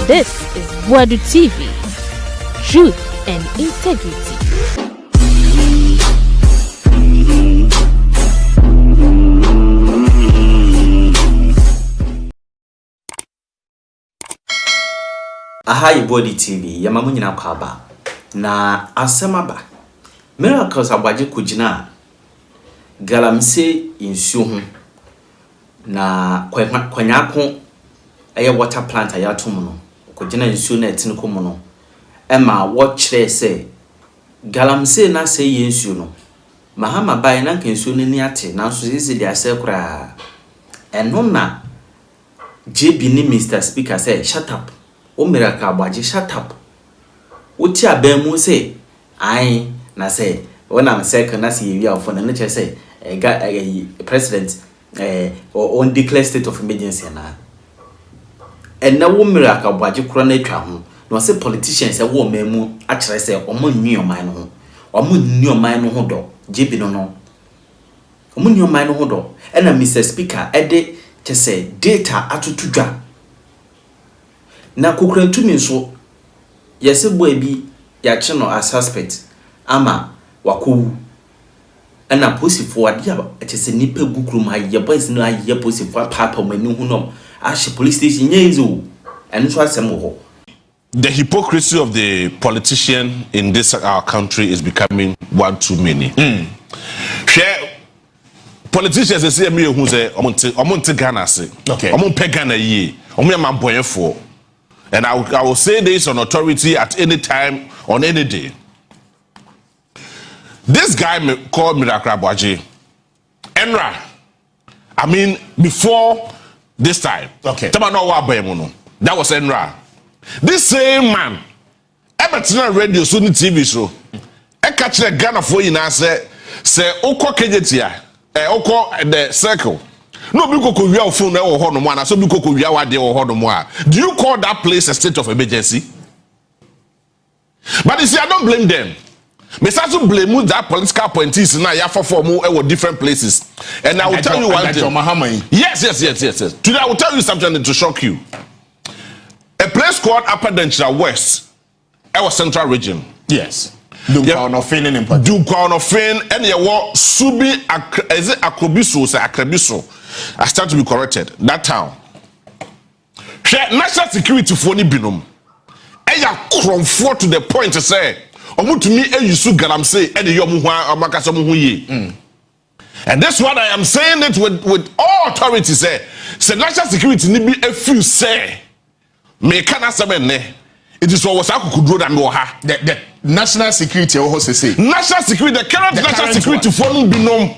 This is Boadu TV. Truth and integrity. Aha Boadu TV, yamamu nyina kwaba. Na asemaba. Miracles Aboagye kujina galamsey insuo ho. Na kwanyako eye water plant ayatom no. Kujina insuo na etine komo no. Ema wo kire se galamsey na se yensuo no. Mahama bai na nsuo ni ate na so sisi dia se kura. Eno na JB MrSpeaker say shut up. O Miracles Aboagye shut up. Uti abemu say I na say when I'm second na see you for na che say president on declare state of emergency na. And na wo Miracles Aboagye kura na atwa ho. No say politicians say wo memu a kire say omo nwi oman no ho. Omo nwi oman no ho do. JB no no. Omo nwi oman no ho do. E na MrSpeaker e de che say data atutudwa. Na Kukurantumi nso yesi boy bi ya che no as suspect ama wakowu ana posifo ade a che se nipa gukrum ha ye boys no aye posifo papa mani hu no ashe police station nyezo eno so asem ho. The hypocrisy of the politician in this our country is becoming one too many. Share politicians say me hu say omonte Ghana say omon pe Ghana yi omon man boyefo. And I will say this on authority at any time, on any day. This guy called Miracles Aboagye. Enra. I mean, before this time. Okay. That was Enra. This same man, Everton radio, Sunni TV show. I catch the Ghana for you now, say, Oko Kejetia, Oko the circle. No, because we are phone or Honomana, so because we are there or Honomoa. Do you call that place a state of emergency? But you see, I don't blame them. But I also blame that political appointees now you for more different places. And I will tell you one thing. Yes. Today I will tell you something to shock you. A place called Upper Denchira West, our central region. Yes. Dukwano and your war Subi is it Akrobiso. I start to be corrected. That town. National security for ni binum. Eya comfort to the point to say, omu to me you su galamsey and the yomuha amakasamu huye. And that's what I am saying it with all authority say national security ni be a few say. Me kana sabene. It is what was akukudro da me ha. The national security say. National security, the current national security for no binum.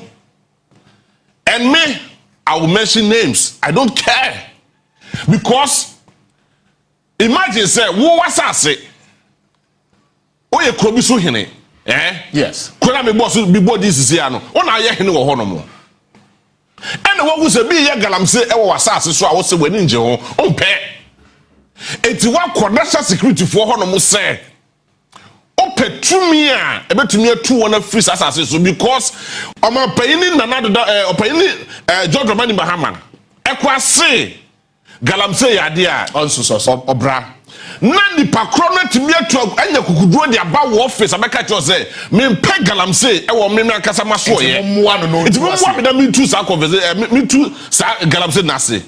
And me, I will mention names. I don't care. Because imagine say, who was I say? Oh, you could be so hene. Yes. Could I be boss before this is here? No, I hear him or honomo. And what was a be a galamsey or assassin, so I was a wedding joe on pay. It's one national security for honomo say. Ope to me a bit to me 200 free assassins because I'm a paying in another George Romani Bahaman. Equa say galamsey idea also so obra. Nandi Pacrona to me a truck and you could do the about office. I make a say, me peg galamsey, I will make a casamaso. It's one with me two sack of me two galamsey nasi.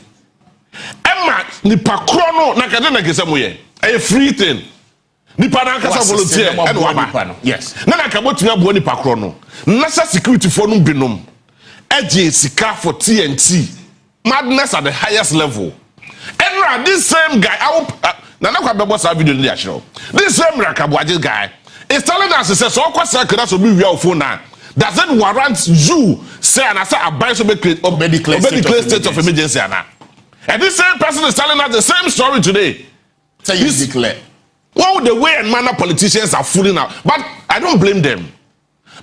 Emma ni Pacrono Nakadena Gesamuye. A free thing. Nipa na kasa volunteer and waba. Yes. Nana kabot me abo nipa kro no. National security for no binom. Eje sika for TNT. Madness at the highest level. And this same guy, I will Nana kwa bebo sa video ni show. This same Miracles Aboagye guy is telling us says so kwa circle so be we phone now. Doesn't warrant you say and I say abai so be declare state of emergency ana. And this same person is telling us the same story today. Say you declare. Well, the way and manner politicians are fooling out, but I don't blame them.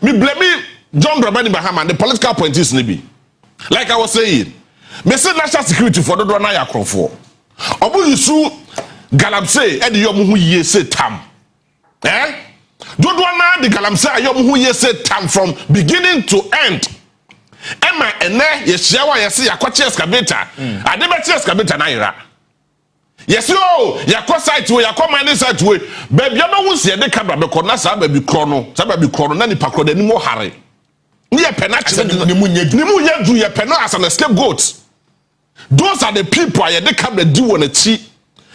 Me blame John Dramani Mahama and the political appointees maybe. Like I was saying, me say national security for the Dwana Yakron for. Obu yusu galamsey and the yomu ye say tam. Dodwana the galamsey yomu ye say tam from beginning to end. Emma ene ye shawa ye say yakwachi excavator. Adebeti excavator na ira. Yes, yo, ya cross site way, ya come mining site way. Baby, you know who's here, they come back, na sa baby chrono, na ni pakro, ni mo hare. Ni a penachi, ni mu yedu, ya pena as an scapegoat. Those are the people they come to do on a tea.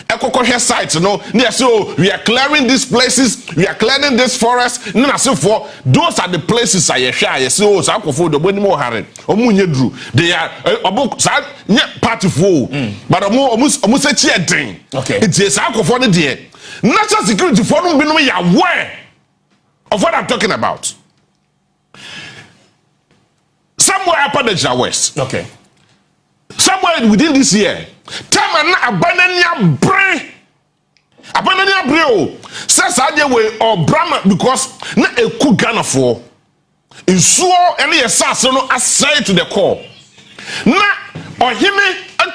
Ekoko site, no. So we are clearing these places, we are clearing this forest. No, so for those are the places I share. So for the money more hare. Omunye they are about party for, but almost a cheer thing. Okay, it is for the day. National security for them being aware of what I'm talking about. Somewhere up on the West. Okay. Somewhere within this year, time and abandon brain. Says I way or Brahma because not a cook Ghana for. In so any assassin aside to the core. Na or him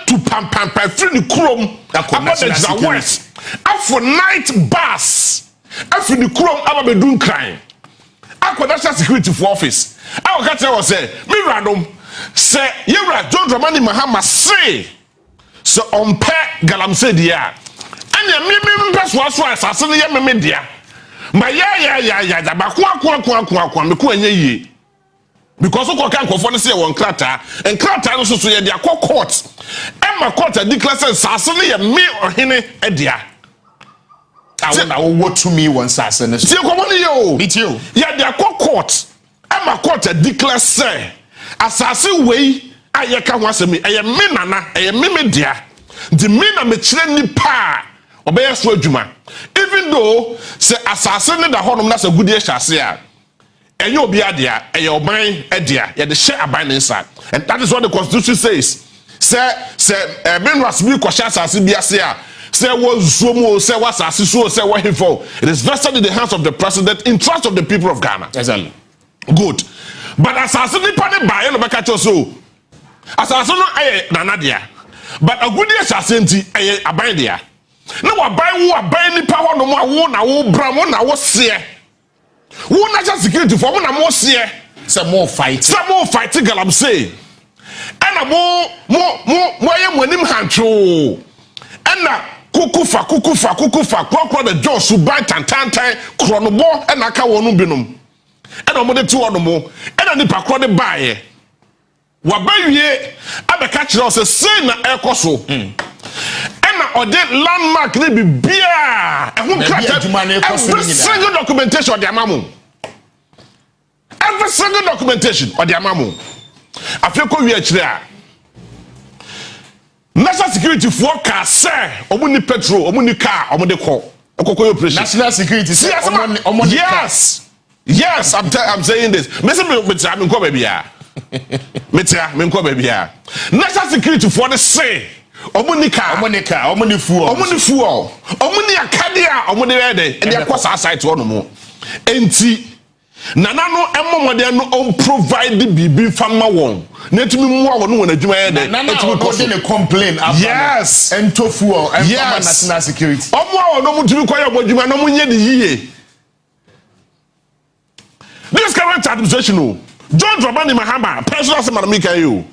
to pam free the chrome about the West. After night bus. After the chrome about be doing crime. After national security for office. I will catch say me random. Say Yura John Dramani Mahama say so on pet galamsey dia and ya me person assassin ya me dia ma ya ba kwa me ko anya yi because ko kan ko for say won krata and krata no so ya dia court e ma court declare say assassin ya me ohene e dia I will what to me one assassin see ko money yo meet you ya dia court e ma court declare say assassin way ayeka ho asemi eye me nana eye me dia the me na me kire ni pa obey so adwuma even though say assassin da honom na say gudi e hyase a enye obi adea eye oban adea ye de share aban inside and that is what the constitution says say minerals bi ko share assassin bi ase a say wo zomo say what assassin so say what him it is vested in the hands of the president in trust of the people of Ghana. Exactly. Good. But assassin ni pa ne buy no beka cho so assassin no aye nana dia but a good assassin ti aye aban dia na wa ban ni pa ho no mo awo na wo bra mo na wo se wo national security for mo na mo se some more fight galamsey ana mo aye mo anim hantwo ana kukufa kwakwa the Jones buy tantan kronobo ana ka wonu binom and I'm going to one more, and I need to call the buyer. What by ye, I be catch us a sin air coso. And I did landmark, they be beer. And who every single documentation of their mamu. Every single documentation of their mamu. I feel we are there. National security forecast, sir. Omuni petrol, omuni car, omuni call. National security, yes. Yes, I'm saying this. I'm come baby. National security for the say. Omunika, omuni fuel, omuni akadia, omuni ready, and they are cross outside to one more. Enti, nana no emo de no provide the bibi farmer one. Net me more no na juma de. Nana no complain about yes, and to fuel and yes. National security. Omo no mu tumi koyo bojuma no mu nye de yiye. This current administration, John Dramani Mahama, personal Samaramica, you.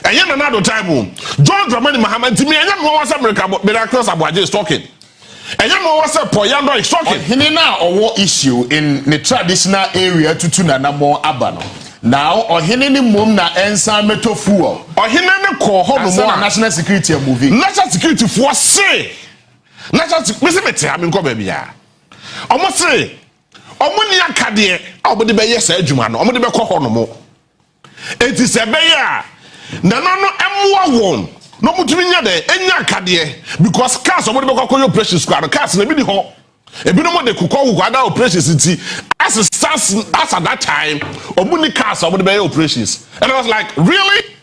And yet another time, John Dramani Mahama, to me, and you know what's Miracles Aboagye is talking. And you know what's Poyando is talking. He now or war issue in the traditional area to Tunana more Abano. Now, or he any mum na ensa meto fuel. Or he any call home national security movie. National security for say. National security, I mean, come baby. Almost say. Omuni akade obode be yes adwuma no omode be kɔ no mo enti se be ya na no emwa won no mutumi nya de enya akade because cars omode be kɔ operation squad cars na bi di ho ebi no mo de kukɔ ada operations nti as at that time omuni cars omode be operations and I was like really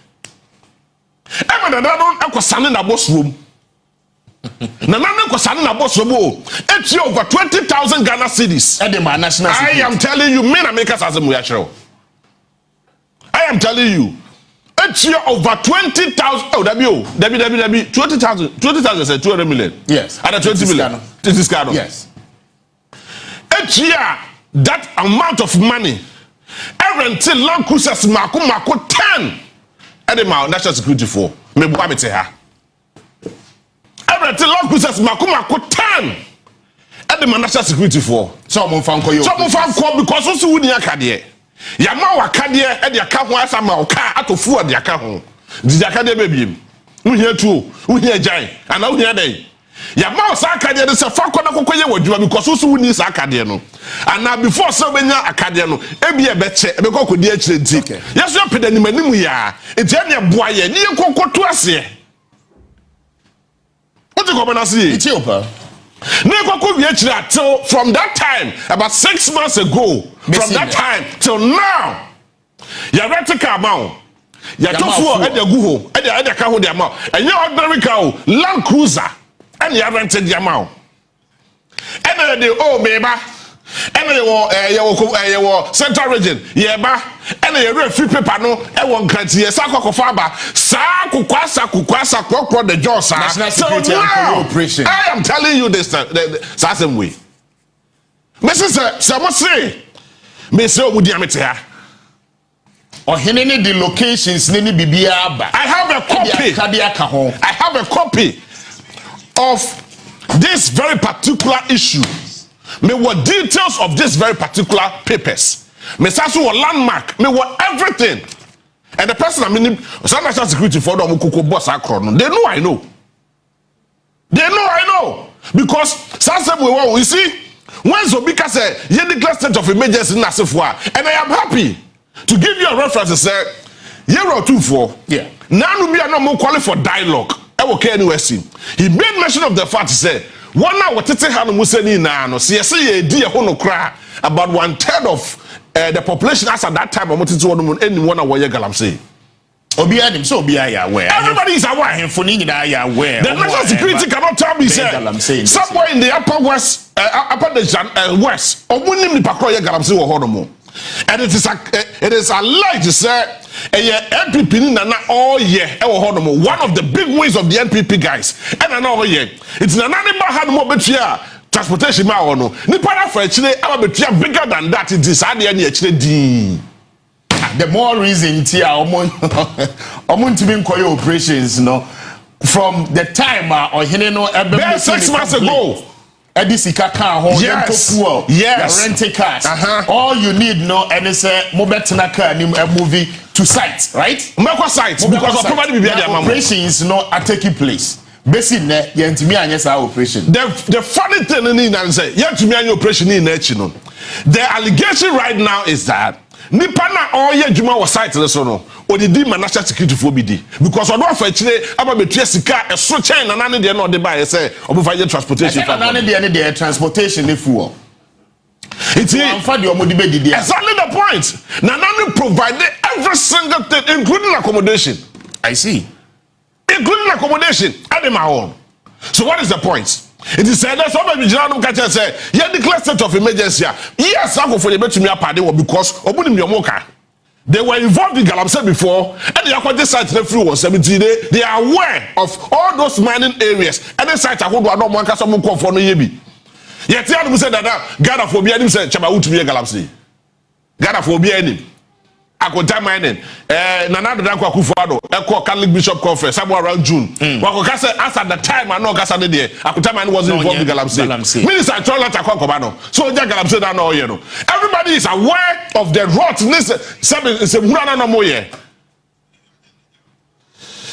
even na no akosane na boss room na boss room it's over 20,000 Ghana cedis. I am telling you, men Americans as a muyachero. I am telling you, it's over 20,000. Oh, W 20,000 is 200 million. Yes. And 20 million. This is Ghana. Yes. Each year, that amount of money, until Land Cruisers Mako 10 at the national security for me. Every Lord Cruises Makumako 10. At the national security for. Some fan call because also wouldn't yakadie. Yamawa kadie at the account was a mauka at of food the account. The academy baby. We hear two, we hear giant, and now here they. Yamawa Sakadia is a fuck on a cocoa because also we need Sakadiano. And now before so many Acadiano, Ebi a betche, a cocoa dear chick. Yes, you're pretty many we are. It's any boy, you cocoa to us here. What you come and see? Ethiopia. Till from that time, about 6 months ago, from that time till now, you're ready to come out. You're too full at the Google, at the car with the amount, and you're ordinary cow, Land Cruiser, and you're rented the amount. And the oh, baby. And your central region, yeba, and a free paper no, and one country, a sack of faba, Sakukwasa, Kokro the Josa. National Security and Operation. I am telling you this the same way. Mrs. Someone say, Miss Obudiamitia. Or any the locations, Nini Bibiaba. I have a copy of this very particular issue. Me what details of this very particular papers. Me sasu what landmark. Me what everything. And the person I mean, some national security for them kuku boss akron. They know I know. They know I know because some we you see when Zobika said ye declare state of emergency in Nasifwa, and I am happy to give you a reference. Say year or two for now we are not more qualified for dialogue. He made mention of the fact to say. One hour what Hanu Museni no see dear hono cry about 1/3 of the population as at that time of any 1 hour galamsey. Obianim so be aware. Everybody is aware. Aware. The national security cannot tell me say somewhere in the upper west west omunim ni pakro ye galamsey wo hono. And it is alleged to say NPP nana all year one of the big wins of the NPP guys and another year it's an animal had more better transportation ma ono ni para for actually better bigger than that it is hard actually the more reason tia omun to be operations no from the time or no 6 months ago. Edisika car home, yes. Renting cars. All you need no and it's a mobetna car movie to site, right? Mobile site because of probably be operations no are taking place. Basically, yentimi anyesa operation. The funny thing in say yentimi anya operation in no. The allegation right now is that Nipana all ye juma was site so no or the national security for BD because on offer chile about between sika a so chain and none they no dey buy say obufa transportation for none dey transportation fuel. It's exactly the point. None provide every single thing including accommodation. I see. Including accommodation at my own. So what is the point? It is said that somebody general catch say you declare state of emergency. Yes, I go for the better me apade because obunim your moka. They were involved in galamsey before, and they are site free was 70 days. They are aware of all those mining areas. And the site I hold one man cast some for no yebi. Yet the other said that Ghana for be any said Chaba to be a galamsey. Ghana for be any. I could time mining. Nana Danko Kufado, Echo Catholic Bishop Conference, somewhere around June. As at the time, I know Gassan there. I could time I was involved in galamsey. Minister Chola Takobano. So galamsey don't know, you know. Everybody is aware of the rottenness.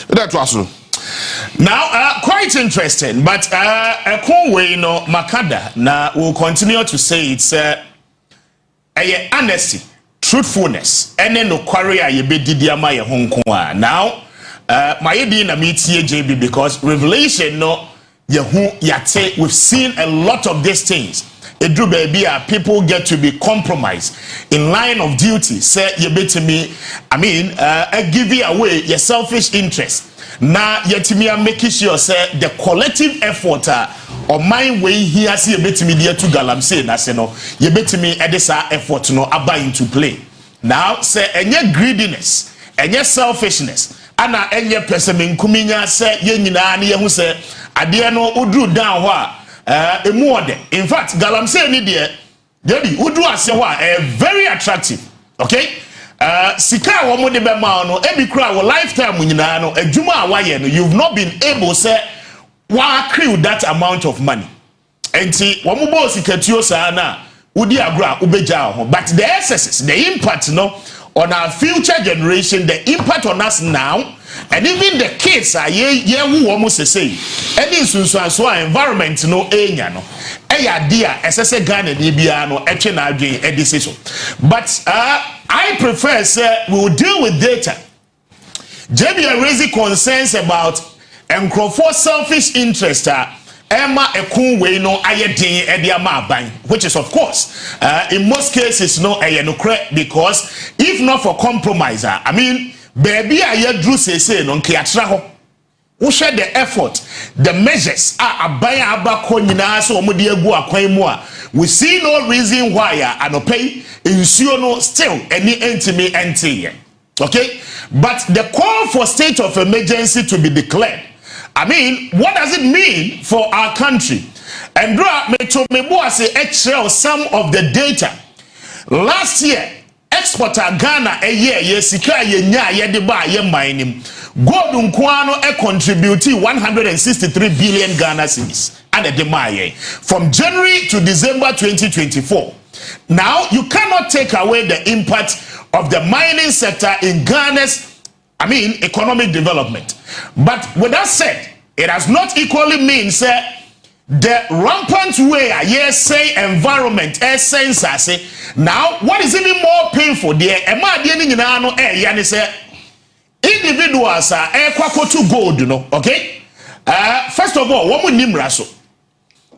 That was now quite interesting, but a cool way, you know, Makada. Now we'll continue to say it's a honesty. Truthfulness and then no quarry ye be didiama ye Hong Kong. Now my idea na meet here JB because revelation no ye who yate we've seen a lot of these things. It do baby people get to be compromised in line of duty. Say ye be to me, I mean give you away your selfish interest. Now yet me making sure say the collective effort or my way here see a bit me dear to galamsey na say no ye bet me edisa effort no aba into play. Now say enye greediness, enye selfishness, ana enye person kuminya say ye nyina na ye hu say ade no udru down ho emu ode. In fact galamsey ni de Debi udru ase ho very attractive. Okay? Sika wo mo de be ma no ebi kura wo lifetime nyina no adwuma a waye no you've not been able say Why accrue that amount of money? And see, one more sikatuo sana, udi agra ubeja ho. But the excesses, the impact on our future generation, the impact on us now, and even the kids are who almost say any so environment eya dia SSA Ghana DBA etchenadwe ediseso. But I prefer say we will deal with data. JB are raising concerns about for selfish interest Emma ekun we no ayedin ediama ban, which is of course in most cases no because if not for compromise, I mean baby ayedru say no nke atra ho wo share the effort, the measures aban abako nyina so omode agu akwan mu a we see no reason why anopay insuo no still any entime ente. Okay, but the call for state of emergency to be declared, I mean, what does it mean for our country? And some of the data. Last year, exporter Ghana a year, yesika yenya yedeba yemining. Gold unkwano contributed 163 billion Ghana cedis and a demaye from January to December 2024. Now, you cannot take away the impact of the mining sector in Ghana's, economic development. But with that said, it has not equally means the rampant way, environment, sense. Now, what is even more painful, individuals are gold, okay? First of all, what nimraso?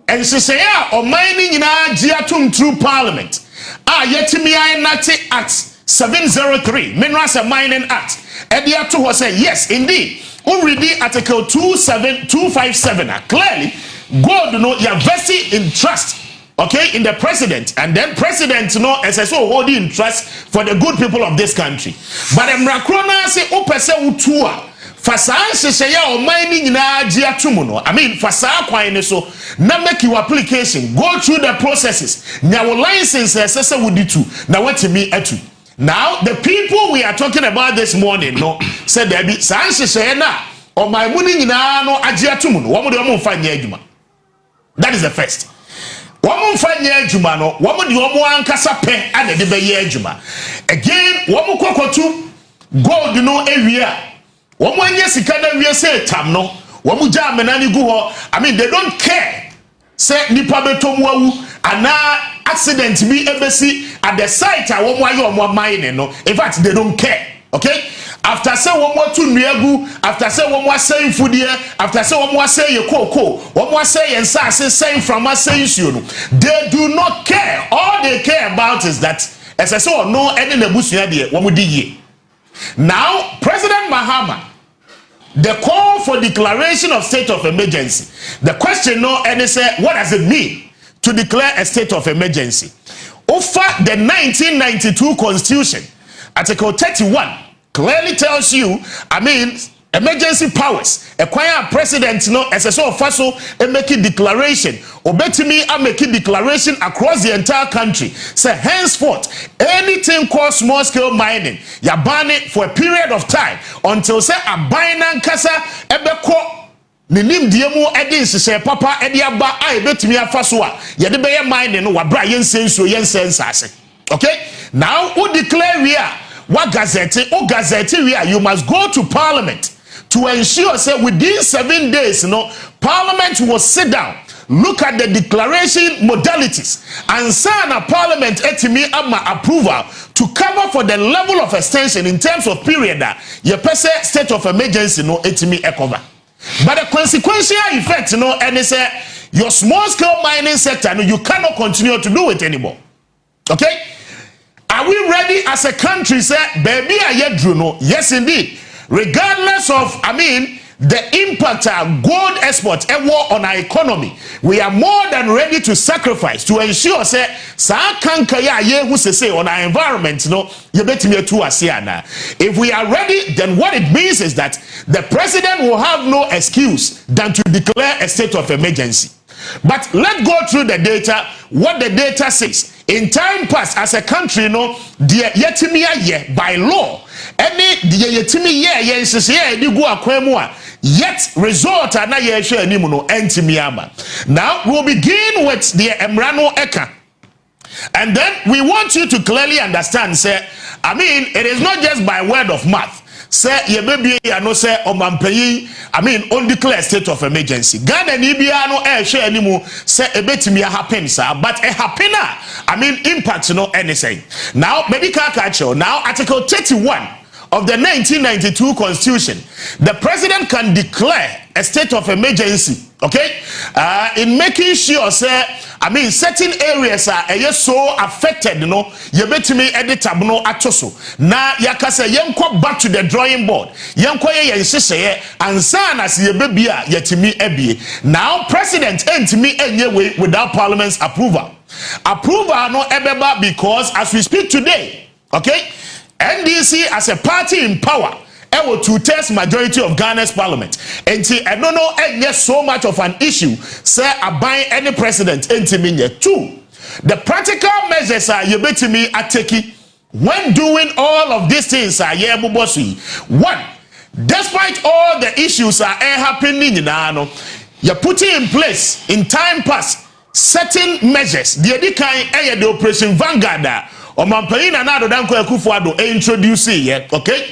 And say or mining in Jiatum through Parliament. Yetimi Nati Act 703, Minerals and Mining Act. Ediatu was say yes, indeed. Already Article 257. Clearly, God you are vested in trust, okay, in the president, and then president as holding in trust for the good people of this country. But Mrakrona say opese utua. Fasa say ya mining na jiatumuno. Fasa kwine so na make your application, go through the processes. Now license sese wuditu na watimi etu. Now the people we are talking about this morning said there be say na o my money na no ajiatumuno. Womo de omo fanya adwuma. That is the first. Womo fanya adwuma no, womo de omo ankasa pe ade de be ye adwuma. Again, womo kokotu gold area. Woman yes ikana we say tam no womu ja menani gu ho. They don't care say nipa betom wawu ana accident bi ebesi at the site a womu ayo omo mine no. In fact, they don't care. Okay, after say womu tu nuagu, after say womu asay fudie, after say womu asay ye koko, womu asay yensa say from asay nsuo no, they do not care. All they care about is that as I saw no any nebusua de womu di ye. Now, President Mahama, the call for declaration of state of emergency. The question what does it mean to declare a state of emergency? Over the 1992 Constitution, Article 31 clearly tells you, emergency powers. Acquire president as a sort of faso and make a declaration. Obetimi I make a declaration across the entire country. Say henceforth, anything called small scale mining, ya ban it for a period of time until say a binan kasa ebeko ninim diemu edin say papa edi aba I betimi afaso a ye de be mining no wabra yensenso yensensase. Okay? Now who declare we are what gazette we are, you must go to Parliament to ensure say within 7 days Parliament will sit down, look at the declaration modalities, and sign a Parliament etimi ama approval to cover for the level of extension in terms of period that your state of emergency etimi cover. But the consequential effect and say your small scale mining sector you cannot continue to do it anymore. Okay? Are we ready as a country say baby ayedru yes indeed. Regardless of, the impact of gold export and war on our economy, we are more than ready to sacrifice to ensure say on our environment if we are ready, then what it means is that the president will have no excuse than to declare a state of emergency. But let's go through the data, what the data says. In time past, as a country, by law, any the yetimi Yet result na ye hwe animu no entimi aba. Now we'll begin with the Emrano Eka. And then we want you to clearly understand, say, I mean, it is not just by word of mouth. Say, ye baby, I know, say, Omampeyi, I mean, on declare state of emergency. Ghana Nibia no share anymore, say, a bit me happen, sir, but a happena, I mean, impact no anything. Now, maybe Kakacho, now, Article 31 of the 1992 Constitution, the president can declare a state of emergency, okay, in making sure, say, I mean, certain areas are so affected, you know, you bet me edit no atoso. Na yakase yenko back to the drawing board. Yenko ye yensise and san as ye baby yetimi ebie. Now, president entimi enye way without parliament's approval. Approval no ebeba because as we speak today, okay, NDC as a party in power, will 2/3 majority of Ghana's parliament. And I don't know so much of an issue, say I buy any president into me. Two, the practical measures are you bet me at taking when doing all of these things are one, despite all the issues are happening in you're putting in place in time past certain measures. The Operation Vanguard. Omampayi na nado danko Kufuado introduce yet, okay?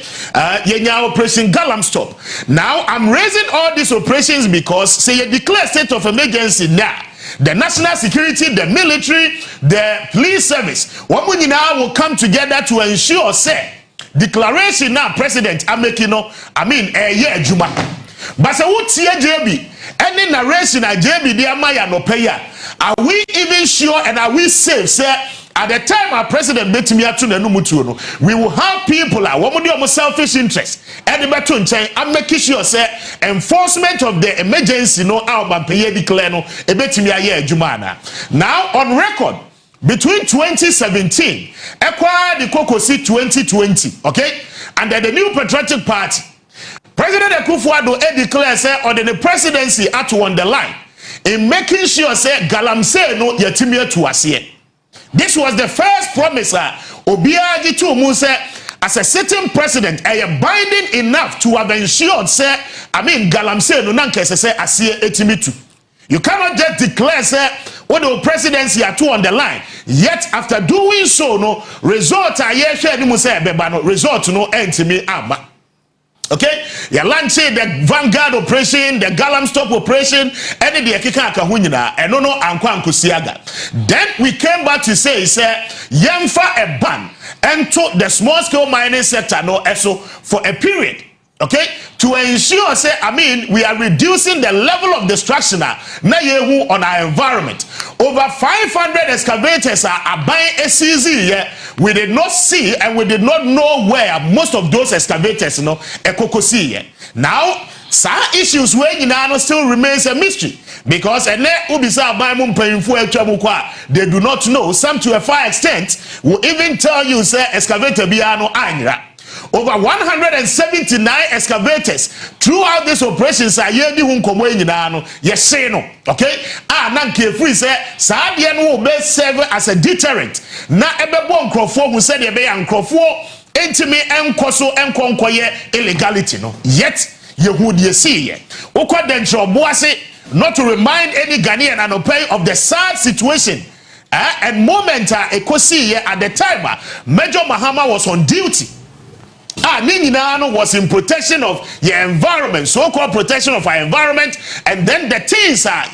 Yenya Operation galamsey. Now I'm raising all these operations because say you declare state of emergency now. The national security, the military, the police service, now will come together to ensure say declaration now president Amekino, I mean yeah Juma. But say what JB any narration at JB dear Maya no paya. Are we even sure and are we safe, sir? At the time our president met me at we will have people like selfish interest. I'm making sure say enforcement of the emergency no declare no now on record between 2017 acquired the Kokosi 2020, okay, under the new Patriotic Party, President Kufuado declared say on the presidency at on the line in making sure say galamsey no yatimia to us here. This was the first promise Aboagye to Musa as a sitting president binding enough to have ensured say I mean galamsey no nanke say asie etimitu. You cannot just declare say what the presidency are two on the line. Yet after doing so no result aye hwe ni Musa beba no result no entimi aba. Okay, you launch the Vanguard operation, the galamsey operation, any the kika hunyina, and no ankusiaga. Then we came back to say, yemfa a ban into the small scale mining sector no eso for a period. Okay, to ensure say I mean we are reducing the level of destruction na yehu on our environment. Over 500 excavators are buying SCZ here. We did not see and we did not know where most of those excavators ekokosi here. Now some issues where still remains a mystery because they do not know. Some to a far extent will even tell you say excavator biano anira. Over 179 excavators throughout this operations are yedi hunkomo nyinano yese no, okay, na nkefu say saade no be serve as a deterrent na ebebo nkrofo hu say de be ya nkrofo entimi enkoso enkonkoye illegality no. Yet yehu de see ye ukwadenche oboase not to remind any Ghanaian and pay of the sad situation and moment ekosi at the time Major Mahama was on duty. Ninginano was in protection of your environment, so-called protection of our environment, and then the things are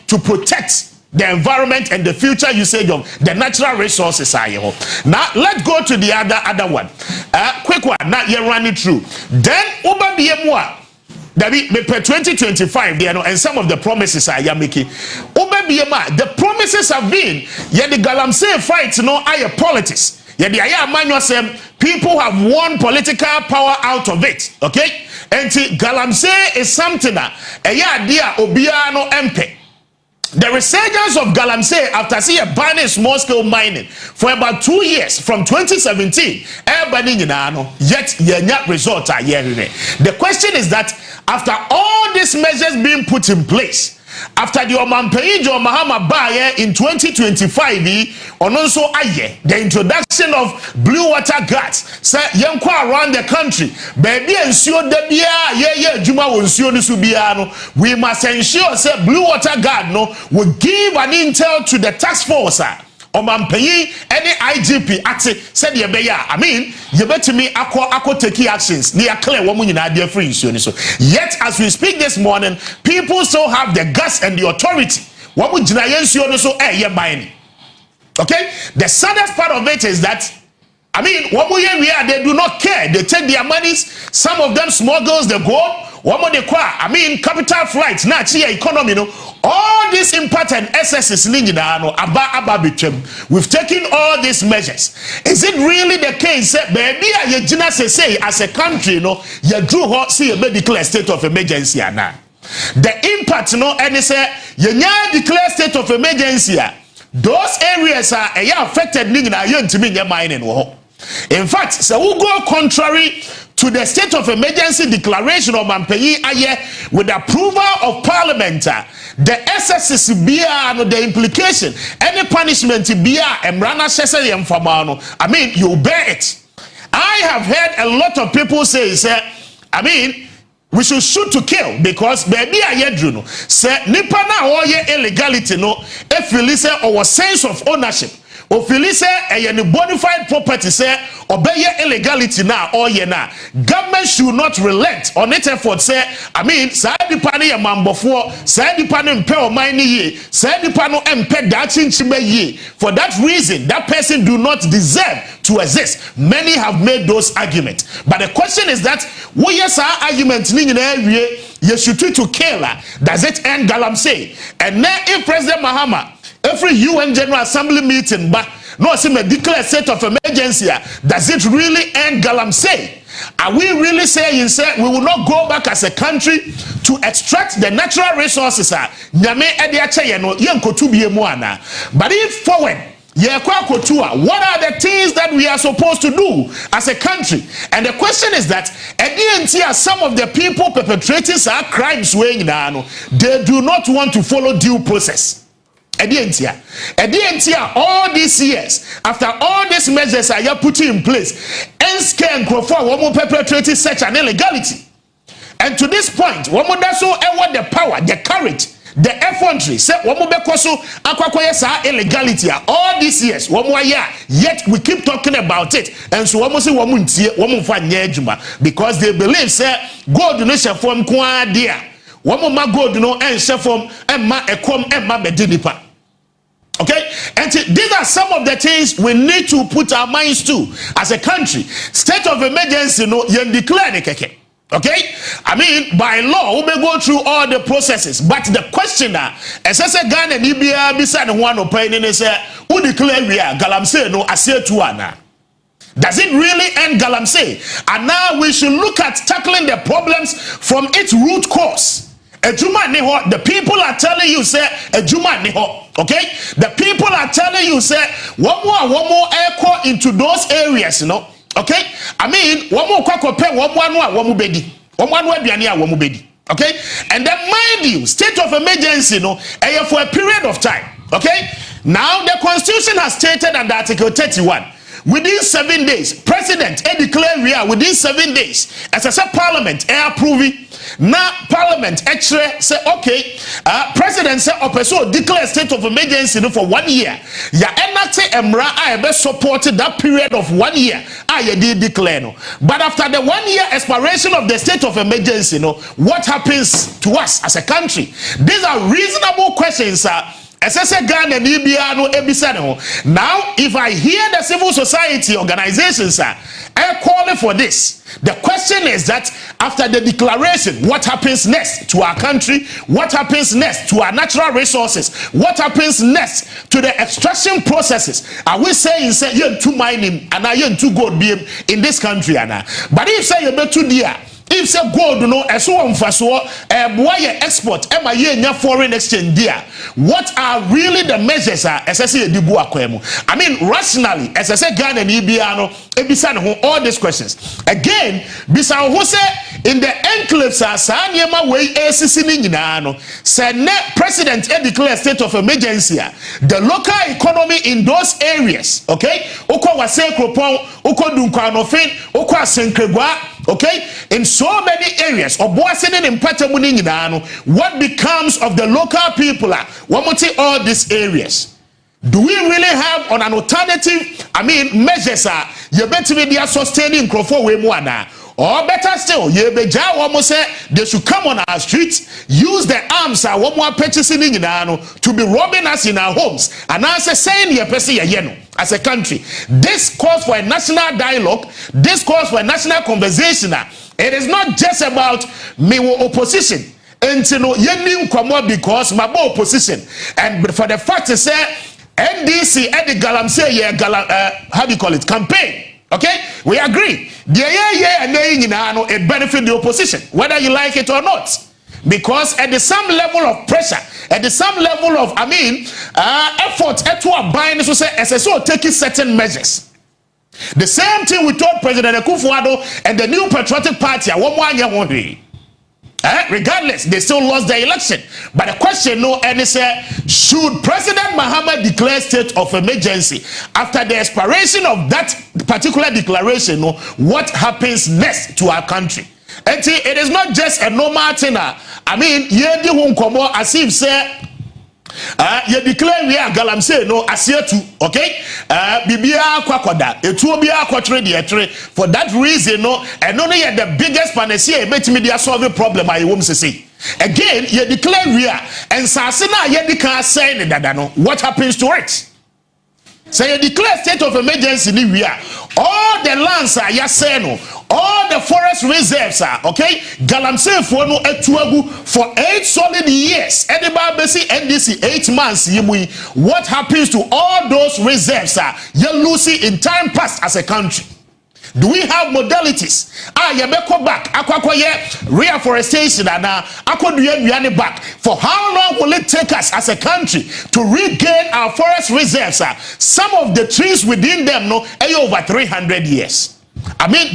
to protect the environment and the future usage of the natural resources. Now let's go to the other one. Quick one, not yet running through. Then Uba BMwa. That be 2025 there and some of the promises are making. The promises have been the galamsey fight politics. People have won political power out of it. Okay? And galamsey is something that obiano MP. The resurgence of galamsey after seeing banning small scale mining for about 2 years from 2017, yet yet result are here. The question is that after all these measures being put in place, after the Omampeyi John Mahama Baye in 2025, on also aye the introduction of blue water guards say yenko around the country baby ensure de bia ye juma wonsuo ni so bia no we must ensure say blue water guard no will give an intel to the task force Omampeyi any IGP ate said ye beya I mean ye betimi akọ take actions near clear woman in idea free so yet as we speak this morning people still have the guts and the authority what would jina yensuo so ye buying. Okay, the saddest part of it is that I mean what we are they do not care, they take their monies, some of them smuggles the gold. What more they I mean, capital flights, na chia economy, no. All these impact and excesses, we've taken all these measures. Is it really the case? Baby, you say as a country, no, you drew hot, see a declare state of emergency, na. The impact, no, and they say you declare state of emergency. Those areas are affected. In fact, so we go contrary to the state of emergency declaration of Omampeyi Aye with the approval of Parliament. The SSS and the implication, any punishment I mean, you bear it. I have heard a lot of people say, I mean, we should shoot to kill because baby ayedruno say nipa na oye illegality no if you say our sense of ownership o feel say any bona fide property say obey illegality na oye na government should not relent on its effort say I mean say nipa na mambofo say nipa na mpe o man ye say nipa no mpe da chinchime ye for that reason that person do not deserve to exist. Many have made those arguments, but the question is that we yes our argument you shoot to kill her. Does it end galamsey? And now if President Mahama every UN General Assembly meeting but no see me declare state of emergency, does it really end galamsey? Are we really saying we will not go back as a country to extract the natural resources? But if forward what are the things that we are supposed to do as a country? And the question is that some of the people perpetrating our crimes they do not want to follow due process. All these years, after all these measures are put in place, and perpetrating such an illegality. And to this point, the power, the courage, the effrontery say womobekoso akwakoye sa illegality all these years yet we keep talking about it and so womo say womo ntie womo fa nya adwuma because they believe say gold no shefom kwa dia womo ma gold no en shefom emma ekom emma bedinipa. Okay, and these are some of the things we need to put our minds to as a country. State of emergency no yen declare ne keke. Okay, I mean by law we may go through all the processes, but the questioner as I say Ghana ni bia beside one opinion is who declare we are galamsey no ase tuana. Does it really end galamsey? And now we should look at tackling the problems from its root cause. The people are telling you say okay, the people are telling you say one more echo into those areas, you know. Okay, I mean, okay, and then mind you, state of emergency, for a period of time. Okay, now the Constitution has stated under Article 31. Within 7 days, President declare we are within 7 days. As I said, Parliament approving. Now Parliament actually say okay, President say so declare state of emergency for 1 year. Ya enacte emra I be supported that period of 1 year. I did declare no. But after the 1 year expiration of the state of emergency, what happens to us as a country? These are reasonable questions, now, if I hear the civil society organizations are calling for this, the question is that after the declaration, what happens next to our country? What happens next to our natural resources? What happens next to the extraction processes? Are we saying you're to mining and you're to gold beam in this country? But if say you're to dear, if say gold export foreign exchange there, what are really the measures I mean rationally as I say Ghana and all these questions again bisa who say in the enclaves asa niema wey esisi ni nyina no say president declare state of emergency, the local economy in those areas, okay, uko wase kropon, uko dunkwanofen, uko asenkregwa, okay, in so many areas oboasene ne mpatemu ni nyina no, what becomes of the local people wamuti all these areas? Do we really have on an alternative, measures you better be sustaining Crawford way more now? Or better still, you be almost say they should come on our streets, use the arms one more purchasing to be robbing us in our homes, and answer saying your person as a country. This calls for a national dialogue, this calls for a national conversation. It is not just about me opposition. And you know, because my opposition, and for the fact to say NDC and the galamsey how do you call it, campaign, okay, we agree. It benefit the opposition, whether you like it or not, because at the some level of pressure, at the some level of effort to bind, so say SSO taking certain measures. The same thing we told President Kukurantumi and the New Patriotic Party regardless, they still lost the election. But the question should President Mahama declare state of emergency? After the expiration of that particular declaration, what happens next to our country? And it is not just a normal thing. Yedi won't come as if say you declare we are galamsey no asietu, okay, bibia kwakoda etuo bia kwatre de etre. For that reason and only the biggest panacea bet me dia solve problem I wom say again you declare we are and sase na ye di kan say ne dada no, what happens to it? Say you declare state of emergency ni we are all the lands are ya say no, all the forest reserves are, okay, galamsey for no etuagu for 8 solid years. Anybody basi NDC 8 months yimui. What happens to all those reserves you losing in time past as a country? Do we have modalities? Yabeko back, reforestation and back. For how long will it take us as a country to regain our forest reserves? Some of the trees within them over 300 years.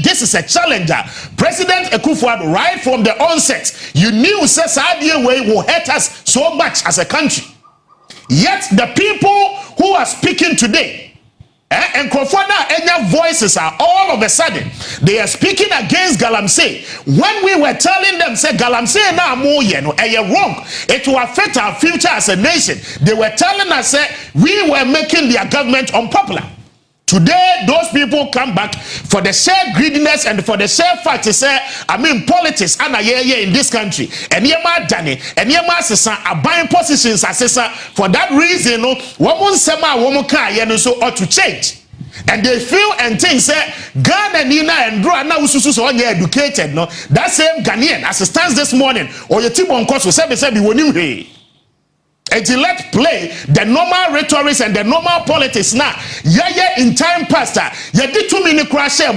This is a challenger. President Kukurantumi, right from the onset, you knew Sadia way will hurt us so much as a country. Yet the people who are speaking today, and Kukurantumi voices are all of a sudden they are speaking against galamsey. When we were telling them say galamsey na mo ye no wrong, it will affect our future as a nation. They were telling us say we were making their government unpopular. Today, those people come back for the sheer greediness and for the sheer fact to say, politics and in this country. And yema dani, and yema sisa buying positions assessor. For that reason, woman sema woman ka so ought to change. And they feel and think say Ghana Nina and Dro na ususu so educated no. That same Ghanaian as it stands this morning, or your team on course will say be woni he. And to let play the normal rhetorics and the normal politics now. In time past, did too many crash a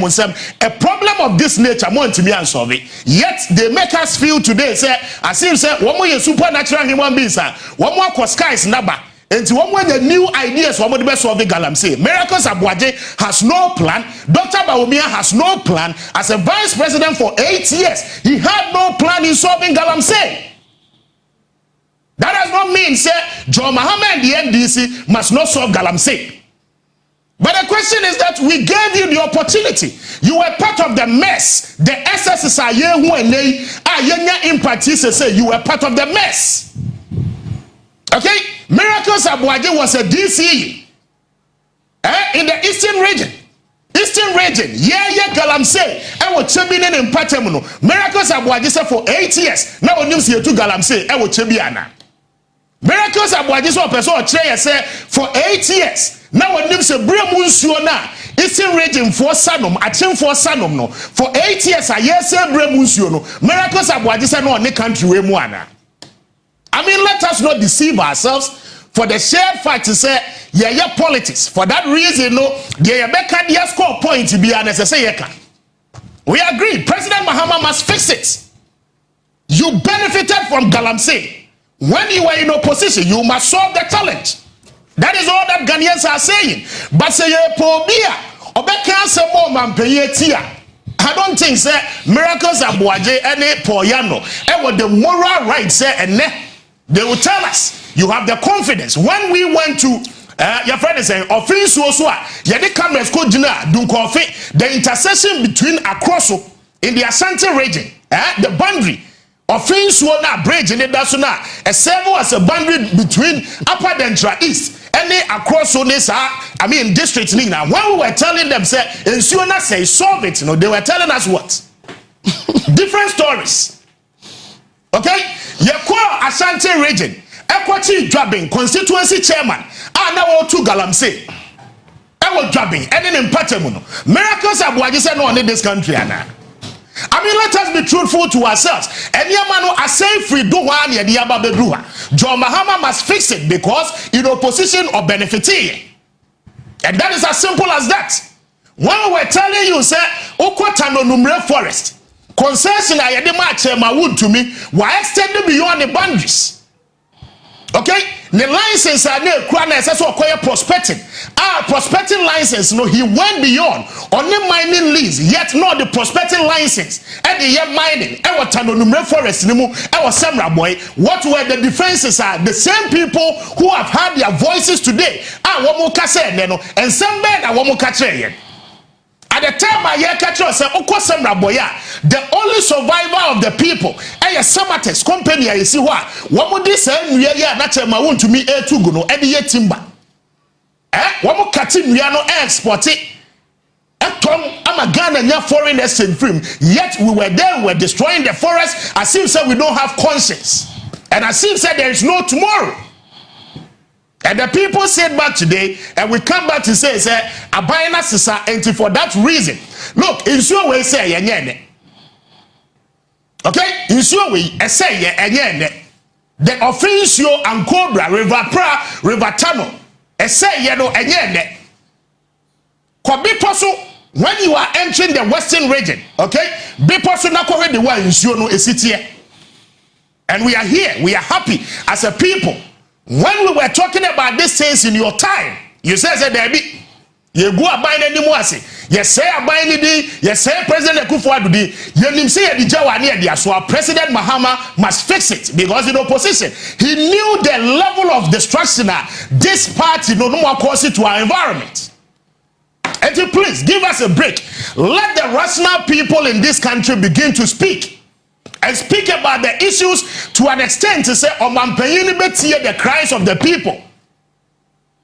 problem of this nature want to be unsolved. Yet they make us feel today, say, as if say, one more supernatural human beings, one more cause skies number. And one more the new ideas, one more the best of the galamsey. Miracles Aboagye has no plan. Dr. Bawumia has no plan. As a vice president for 8 years, he had no plan in solving galamsey. That does not mean, say, John Mahama and the NDC must not solve galamsey. But the question is that we gave you the opportunity. You were part of the mess. The SSSI impact say you were part of the mess. Okay? Miracles Aboagye was a DC in the eastern region. Eastern region, galamsey. I was champion in Patemuno. Miracles Aboagye said for 8 years. Now when you see to galamsey, I was champion. Miracles Aboagye so person say for 8 years. Now when you say bremunsuo na Eastern region for Sanom, Achim for Sanom no. For 8 years I say bremunsuo no. Miracles Aboagye say no any country we mu ana. Let us not deceive ourselves for the shared fact to say politics. For that reason the score point to be unnecessary. We agree. President Mahama must fix it. You benefited from galamsey. When you were in opposition, you must solve the challenge. That is all that Ghanaians are saying. But say pobia, obeka se mo mampeyetia. I don't think say Miracles Aboagye any Poyano with the moral right say and they will tell us you have the confidence. When we went to your friend is saying offense also yede cameras ko gina dun kofi the intersection between Akroso in the Ashanti region the boundary offense na bridge in that na a serve as a boundary between Upper Dentra East any Akroso I mean district now. When we were telling them say Ensuana say solve it, they were telling us what? Different stories. Okay? Yekwa Ashanti region, Equity Drabbing, constituency chairman, now to galamsey. I was drabbing, and then in Patemuno. Miracles Aboagye said no in this country, Anna. I mean, let us be truthful to ourselves. And Yamano, I say free do one year the Ababedua. John Mahama must fix it because in opposition or benefiting. And that is as simple as that. When we were telling you, say, Okwatano Numre Forest, concession I had my wood to me, were extended beyond the boundaries. Okay? The license are near Krana is also acquire prospecting. Our prospecting license, no, he went beyond only mining lease, yet not the prospecting license. And the year mining, our Tanonumre Forest, our Samra boy, what were the defenses are the same people who have had their voices today. And some bed I won't catch it. At the time I hear catch us, the only survivor of the people, a Samatex company, I see what would this say? We are not a want to me a tuguno, any timber. One more cutting, we are not exporting. I'm a Ghana and foreign exchange film. Yet we were there, we were destroying the forest. As if said we don't have conscience. And as if said there is no tomorrow. And the people said back today, and we come back to say, Abayana Sisa, and for that reason, look, in sure way say, okay, in sure way, say, the Officio and Cobra, River Pra, River Tano, say, and could be possible when you are entering the western region, okay, be possible not the one in Siono, a city, and we are here, we are happy as a people. When we were talking about these things in your time, you said there be you go abide anymore. Yes, say abide the yes, say President Kufuor di you say the Jawa near there. So our President Mahama must fix it because in opposition he knew the level of destruction this party no more cause it to our environment. And to please give us a break. Let the rational people in this country begin to speak. And speak about the issues to an extent to say, the cries of the people.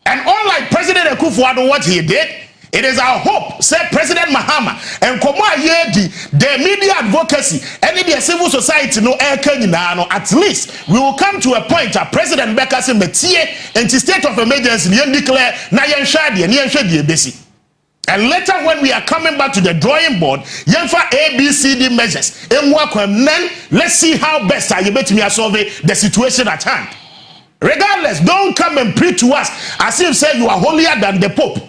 And unlike President Kufuor, what he did, it is our hope, said President Mahama, and the media advocacy, and the civil society, at least we will come to a point that President Bekasi Metie and the state of emergency, declare Nayan Shadi and Yan Besi. And later when we are coming back to the drawing board, for ABCD measures, let's see how best I bet me solve the situation at hand. Regardless, don't come and preach to us as if say you are holier than the Pope.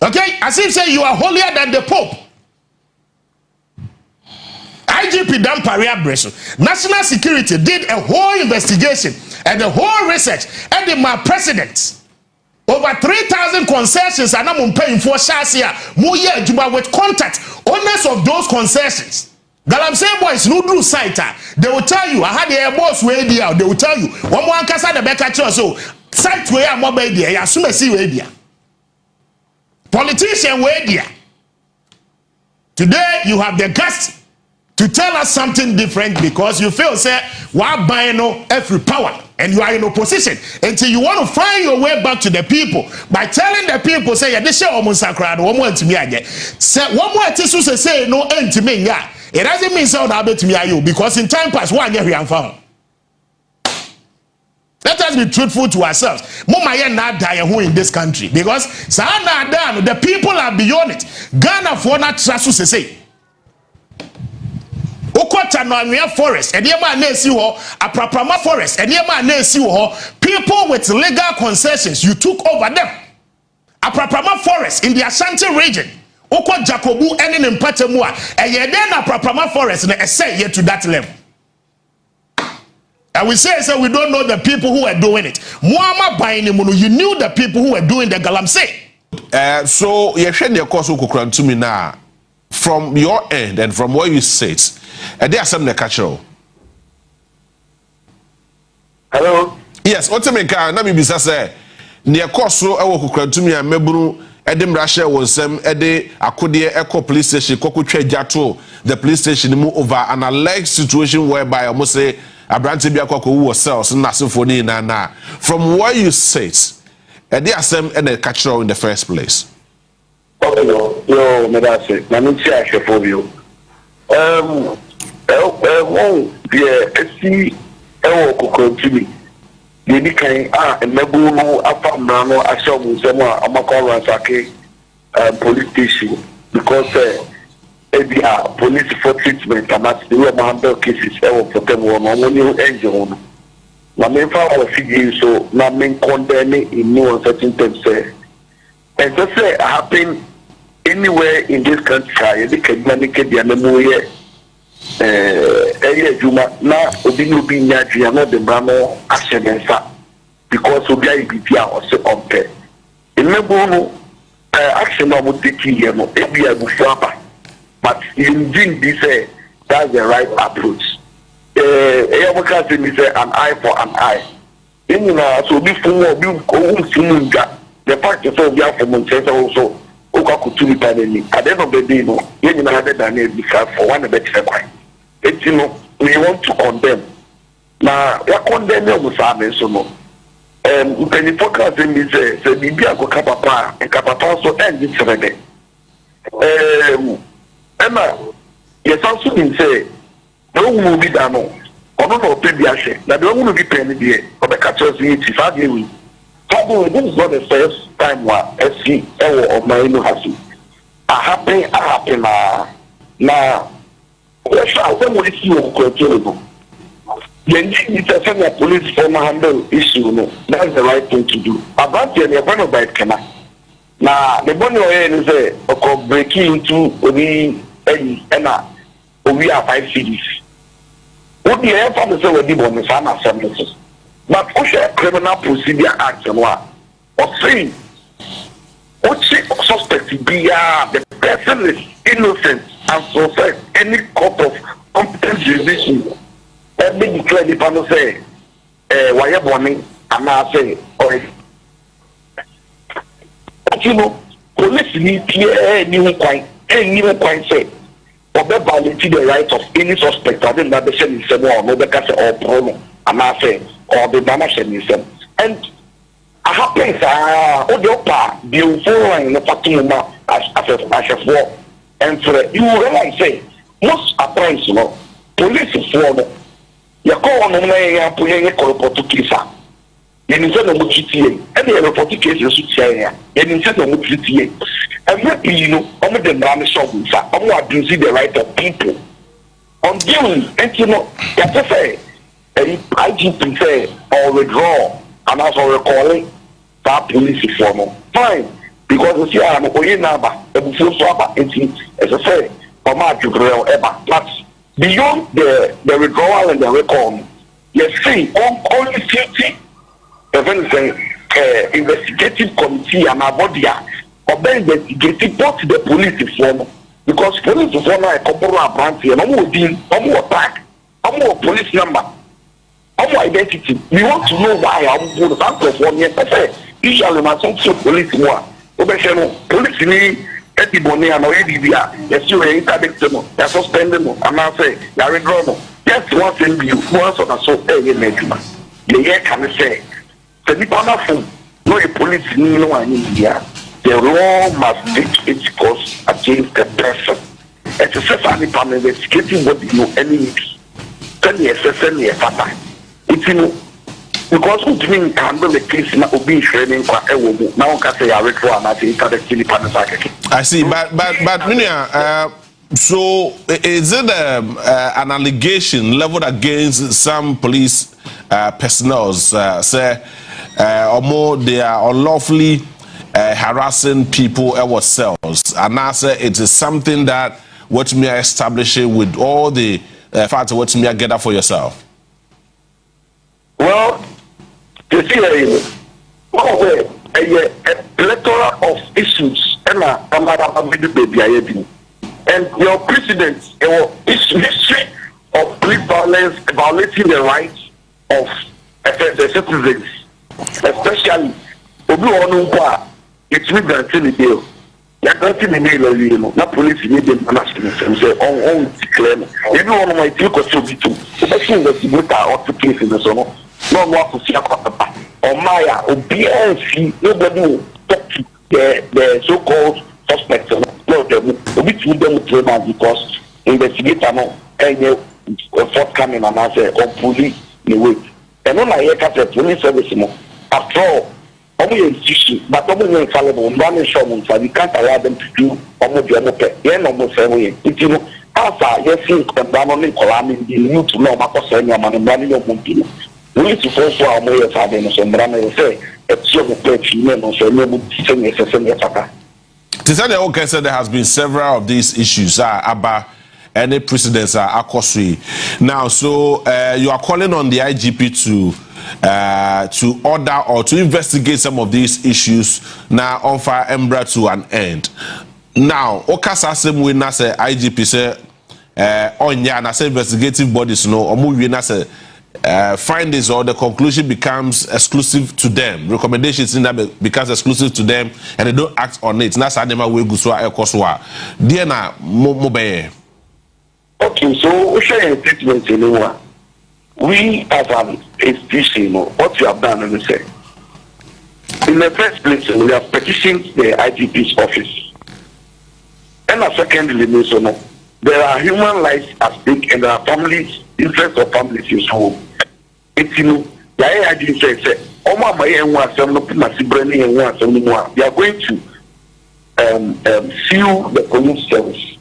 Okay? As if say you are holier than the Pope. IGP Damparia Breso, National Security did a whole investigation and the whole research and the president. Over 3,000 concessions and I'm paying for Shasia, Muye Juba with contact, owners of those concessions. Galamsey boys no do site. They will tell you, I had the boss way there, they will tell you, one more casa the back at you, so site where I'm mobile there, as soon as see way there. Politician way there. Today you have the guts to tell us something different because you feel say, why buy no every power? And you are in opposition until you want to find your way back to the people by telling the people say yeah this share almost sacred one more to me again say one more to say no end to me yeah it doesn't mean so that bet me are you because in time past one year we am found. Let us be truthful to ourselves. Mama ye not die who in this country because the people are beyond it. Ghana for not trust to say Okota forest, and Apraprama forest, and people with legal concessions, you took over them. Apraprama forest in the Ashanti region, Oko Jacobu and in Patemua, and then Apraprama forest, and say yet to that level. And we say we don't know the people who are doing it. Muama Bainimunu, you knew the people who were doing the galamsey. So you share your course Kukurantumi now. from your end and from where you sit, there are some natural. Hello. Yes, what me ka na me say near koso ewo Kukurantumi a meburu edem rashe wonsem ede akode eko police station kokotwa jato the police station mu over an alleged situation whereby almost say abrante bia kokko cells na asefo ni na from where you sit there are some and the catcher in the first place. Okay, yo, me that's it. Na me see a for you. One the see ewo Kukurantumi Yeni kan mebu no afa mrano asho musemo amakọ ransake police station because police for treatment and that's the way handle cases for them one only engine one. Na me fa wa figure so na me condemn in no certain terms and just say happen anywhere in this country the can dia memu ye juma na obi nya dua no de brano ahyebensa because obi ayi bibia o se onpe emebo no action no mo take here no ebi agufu apa but indeed this that's the right approach me say an eye for an eye na so obi fun obi ko fun nja the fact is obi afọ mo nche also o ka kutumi paneli at the end of the day no yen na had than a because for one better kwai. You know, we want to condemn. Now, we condemn you, Musa, so no. When you focus in this, say, Bibia go kapapa, and kapapa so end this already. Emma, yes, also been say, no one will be done. Or not pay the ashe. Now, the one will be paying the year. Or the catchers in 85 years. Probably this is not the first time where SC or my no has it. Happen now. Yes, I don't want to see you continue. The police form handle issue. No, that's the right thing to do. About the one of that cannot. Now, the one is a breaking into we are 5 cities. What the air from the Saudi on the Sana Assemblies. But push a criminal procedure action or saying what suspect be the person is innocent. And so say any court of competent jurisdiction every declare the panel say why you born and I say or you know police need new quite say or be violate the right of any suspect or then that the same is or no the case or problem and I say or the damage is and I happen all the upper the following no patuma as for. And so you realize say most applies police for you call on the pulling a report to Kisa. You need to know what and the report case you should say, and instead of what you and what you know, only the man shop, I'm not to see the right of people. On doing, and you know, that's a say, IGP say, or withdraw, and also recalling that police form. Fine. Because you see, I'm a number, and so as I say, but beyond the withdrawal and the recall, you see, only 50 investigative committee and body or then investigating both the police form because police form a couple of branches and more attack, more police number, more identity. We want to know why I'm going to perform. Yes, I say, usually my son police more. Police ni anybody and already there. Yes, you are interdict them. You are suspended them. I'm not saying you are withdrawn them. Yes, one thing you once on a so the year can say the people no a police ni no one here. The law must take its course against the person. It's a certain department investigating what you know any can you assess any factor. It's you because who doing handle the case na obi training kwa ewo now can say I retro and I think that the I see but Minia so is it an allegation leveled against some police personnel say or more they are unlawfully harassing people at cells and I say it is something that what me are establishing with all the facts what me are gather for yourself? Well, you see, a plethora of issues, and I'm not a baby. And your president, history of police violence violating the rights of the citizens, especially Obi Onumpa, it's with the deal. You can't see the mail, you know, not police need them and say, oh, declare. Everyone of my team was so big too. Especially investigate our case in the summer. No more to see a quarter. Or Maya, or BNC, nobody will talk to the so called suspects. No, we treat them with them because investigator no any forthcoming and I say or police in the way. And when I hear that police service after all. Institution, but only infallible, we can't allow them to do almost the other. Then almost say, you know, after you think the Bannon Colami, you need to know about saying I'm a money of Montino. We need to force our way of having us and Brana say, it's your pledge, you know, so able to send a attacker. To say the okay, said there has been several of these issues, about any precedents are costly. Now, so you are calling on the IGP to order or to investigate some of these issues now offer Embra to an end. Now, Okasa same way na say IGP say onya na say investigative bodies no omu we na say findings or the conclusion becomes exclusive to them. Recommendations in that becomes exclusive to them and they don't act on it. Na sadema we guswa ekoswa. Dia na mo be. Okay, so we share a statement anymore. We as an institution, what we have done, and we say, in the first place, we have petitioned the IGP's office. And secondly, there are human lives at stake and there are families, interest of families in home. It's the IGP says, we are going to sue the police service.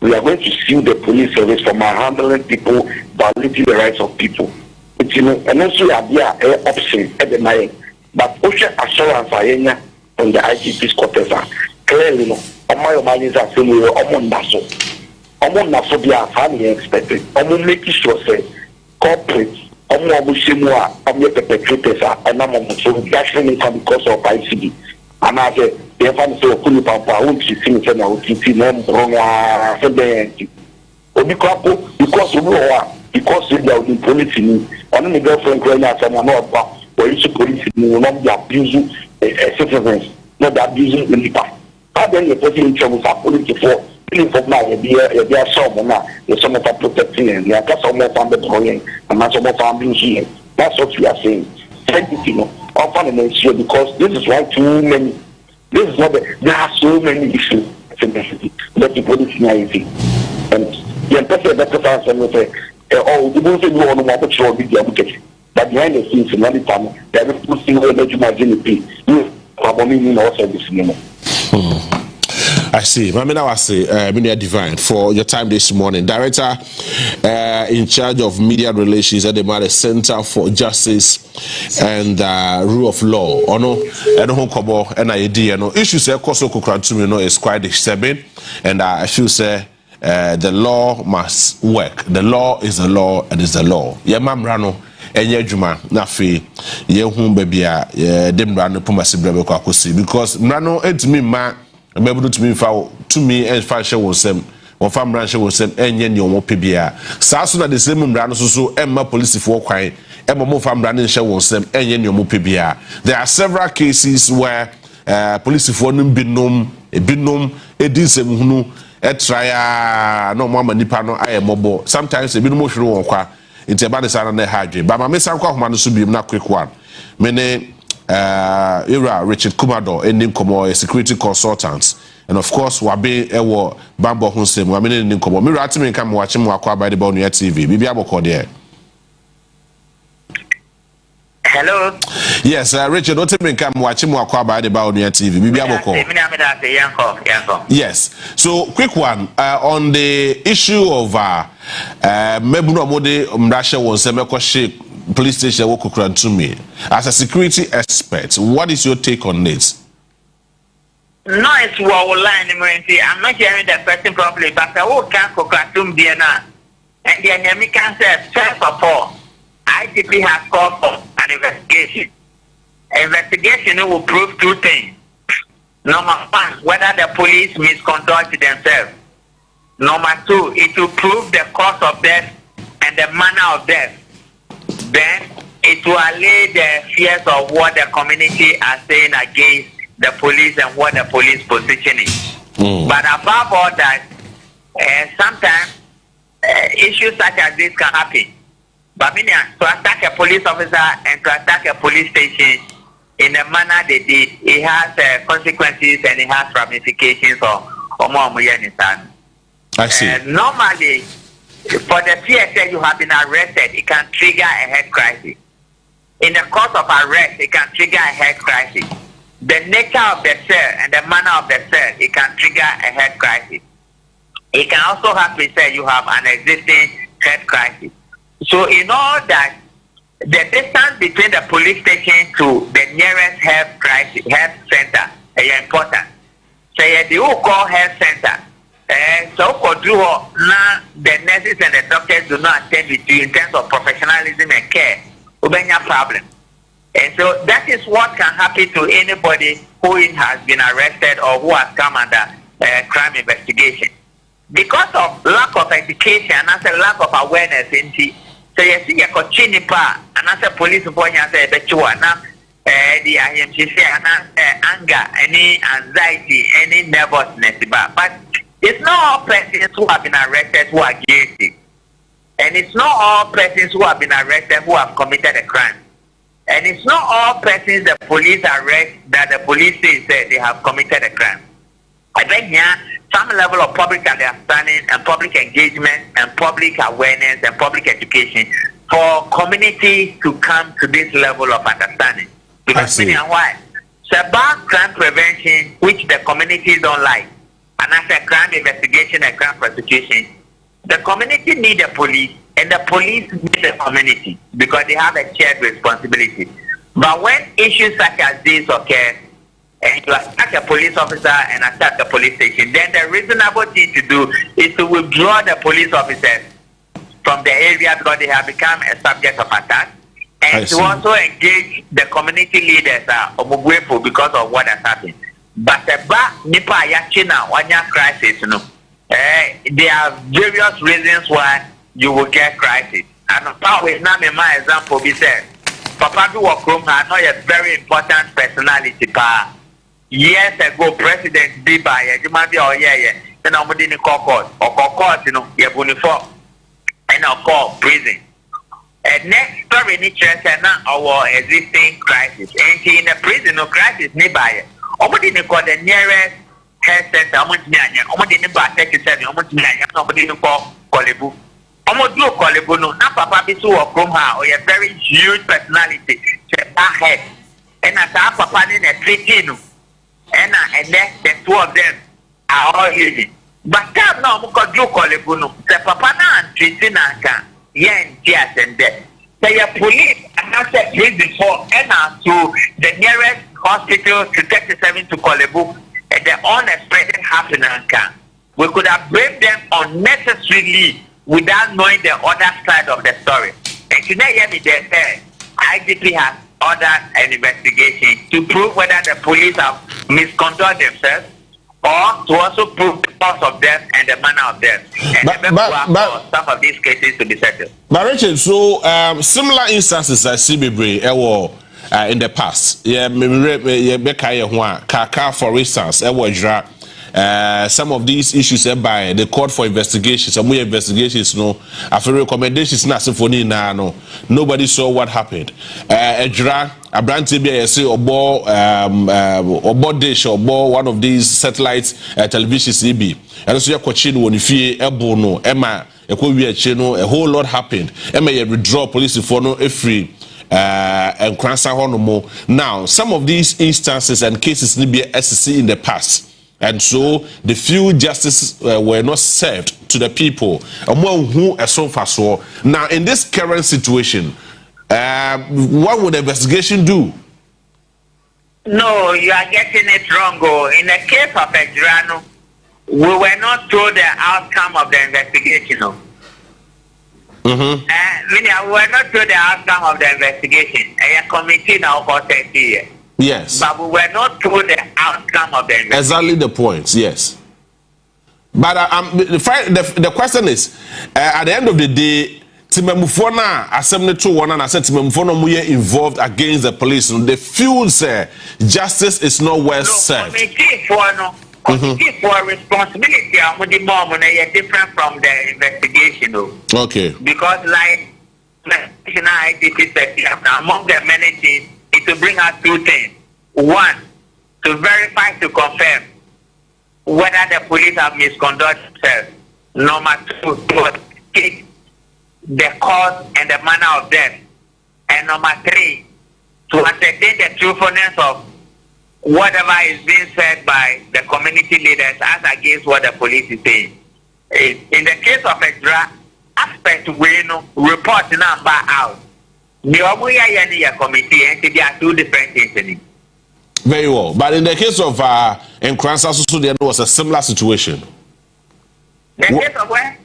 We are going to sue the police service for handling people, violating the rights of people. But, and also we have their option at the night. But ocean assurance from the IGP's quarters clearly, my are saying we are on Naso be our family expected. Making sure say corporate, the perpetrators and I'm actually because of ICD. And I said, the family say, "Kuni papa, who is sitting in our kitty, name wrong, because we are in police, on the girlfriend going out and not where you police will not be abusing citizens, not abusing the people. How then the person in trouble for police for feeling for now, they are some now, there's some of protecting and they are just some more family drawing and not some more family here. That's what we are saying. Often an issue because this is why too many. This is not there are so many issues that the police anything. And the person that answer say, oh, the people say no one want to show video application. But behind the scenes, in any time, they are putting all that you might you probably also this anymore. I see. Mamina was Media Divine for your time this morning. Director in charge of media relations at the Center for Justice and Rule of Law. Ono, eno kobo NID. No issues here. Koso Kukurantumi is quite disturbing, and I feel say the law must work. The law is the law, and is the law. Yemamrano. Enye juma na fe ye hu babia dem rano pumasi brebe kwa kosi because mrano etimi ma bebu to me to me and fashion was same one farm branch was same enye ni omo pebia sa so na the same mrano so emma police for kwan emma mo farm branch share was same enye ni omo pebia. There are several cases where police for num binom edin sem hunu etraya no mama nipa no ayemobo sometimes ebinom hwere won kwa into about the sound of the hydra. But my miss uncle man should be not quick one. Many era Richard Kumado, ending como a security consultant. And of course, Wabe Ewo Bambo Hunsem, Wamini Ninkomo. Miracles come watching Mwakwa by the Boadu TV. Bibi Aboko there. Hello. Yes, Richard, don't me come watching Mwakwa by the Boadu TV. Bibi Aboko. Yes. So, quick one on the issue of Mebuno Mode Mrasha was a police station Kukurantumi. As a security expert, what is your take on this? No, it's line. I'm not hearing the question properly, but I will can't Kukurantumi now. And the enemy can say, first of all, ITP has called for an investigation. Investigation will prove two things. Number one, whether the police misconduct themselves. Number 2, it will prove the cause of death and the manner of death. Then it will allay the fears of what the community are saying against the police and what the police position is. But above all that, sometimes issues such as this can happen. But meaning to attack a police officer and to attack a police station in the manner they did, it has consequences and it has ramifications or more. I see. Normally, for the PSA you have been arrested, it can trigger a health crisis. In the course of arrest, it can trigger a health crisis. The nature of the cell and the manner of the cell, it can trigger a health crisis. It can also have to say you have an existing health crisis. So in all that, the distance between the police station to the nearest health center is important. So you call health center. So now the nurses and the doctors do not attend with you in terms of professionalism and care. Problem. And so that is what can happen to anybody who has been arrested or who has come under crime investigation. Because of lack of education and a lack of awareness, so you see a cochinipa and as a police boy has a bechuana, the anger, any anxiety, any nervousness. But it's not all persons who have been arrested who are guilty. And it's not all persons who have been arrested who have committed a crime. And it's not all persons the police arrest that the police says that they have committed a crime. I think here some level of public understanding and public engagement and public awareness and public education for communities to come to this level of understanding. Because meaning why? It's about crime prevention, which the communities don't like, and after crime investigation and crime prosecution. The community need the police, and the police need the community because they have a shared responsibility. But when issues such as this occur, and you attack a police officer and attack the police station, then the reasonable thing to do is to withdraw the police officers from the area because they have become a subject of attack, and to also engage the community leaders because of what has happened. But the Nipa Yachina Wanya crisis, there are various reasons why you will get crisis. And probably now my example be said, Papa do work room had not a very important personality. Years ago, President Biba, you might be then I'm in the court or uniform and I'll call prison. And next story in our existing crisis. And in the prison of crisis nearby, the nearest health center, almost didn't buy 37, almost nobody didn't call Kolebu. Almost do Kolebu, no, not Papa Bisu or Krumha, or a very huge personality, head. And as our Papa in a treaty, and then the two of them are all living. But now, Muka do Kolebu, no, the Papa and treaty Nanka, yen, tears and death. Say a police and I said before and to the nearest hospital to 37 to Kolebu. The unexpected happening, we could have blamed them unnecessarily without knowing the other side of the story. And today, IDP has ordered an investigation to prove whether the police have misconducted themselves or to also prove the cause of death and the manner of death. And but some of these cases to be settled. But Richard, so similar instances I see in the past, Kaka, for instance, some of these issues by the court for investigations, some investigations, no, after recommendations, no, nobody saw what happened. A brand TB say or dish or one of these satellite televisions EB, and so you're coaching when you feel no Emma, a whole lot happened. Emma, you withdraw police for no free. And now, some of these instances and cases need be SC in the past, and so the few justices were not served to the people. Among who are so far so now in this current situation, what would the investigation do? No, you are getting it wrong. In the case of Ejrano, we were not told the outcome of the investigation. We were not told the outcome of the investigation. A committee now for 30 years. Yes. But we were not told the outcome of the investigation. Exactly the point, yes. But the question is, at the end of the day, Timemufona assembly to one and I said Timemufona we involved against the police. They feel say justice is not well served. Committee for responsibility of the mom is different from the investigation. Okay. Because like IDP said, among the many things is to bring out two things. One, to verify, to confirm whether the police have misconducted themselves. Number two, to take the cause and the manner of death. And number three, to ascertain the truthfulness of whatever is being said by the community leaders as against what the police is saying. In the case of a drug aspect, we know report number out. The Obuya committee and there are two different things in it. Very well. But in the case of Kukurantumi, there was a similar situation. The case of where?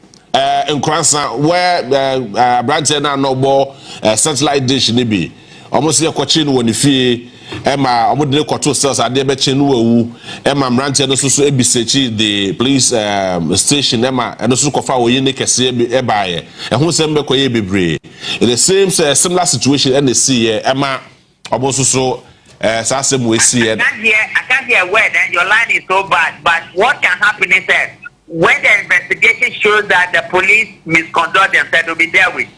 In Kukurantumi, where Branch no more satellite dish nibi. Almost a question when you Emma, I would look at two cells. I did Chenwu, Emma Branch and also Ebisechi, the police station, Emma, and also Kofa Oyene Kese Ebaye, and who sent Bekoye Bibre. In the same similar situation, and the sea, Emma, almost so. I can't hear a word, and your line is so bad. But what can happen is that when the investigation shows that the police misconduct themselves, will be dealt with.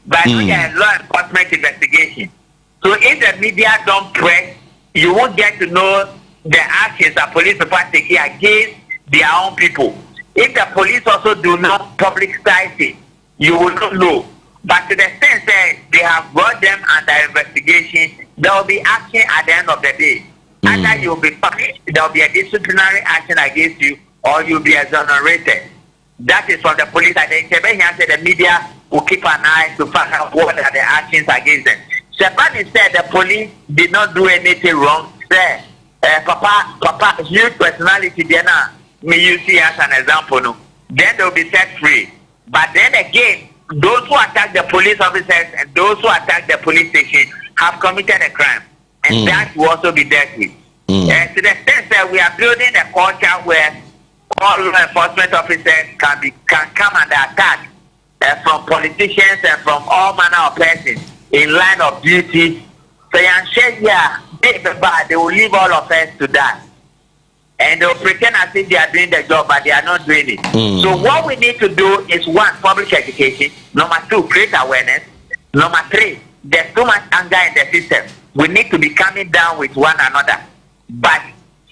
But we are law enforcement investigation. So if the media don't press, you won't get to know the actions that police are taking against their own people. If the police also do not publicize it, you will not know. But to the extent that they have brought them under investigation, there will be action at the end of the day. Either you will be punished, there will be a disciplinary action against you, or you will be exonerated. That is from the police. And the media will keep an eye to find out what are the actions against them. Shepard said the police did not do anything wrong. Say, Papa, huge personality, me use it as an example. No? Then they will be set free. But then again, those who attack the police officers and those who attack the police station have committed a crime. And that will also be dealt with. And to the extent that we are building a culture where all law enforcement officers can come under attack from politicians and from all manner of persons in line of duty. So they will leave all of us to that. And they will pretend as if they are doing the job, but they are not doing it. So what we need to do is one, public education. Number two, create awareness. Number three, there's too much anger in the system. We need to be coming down with one another. But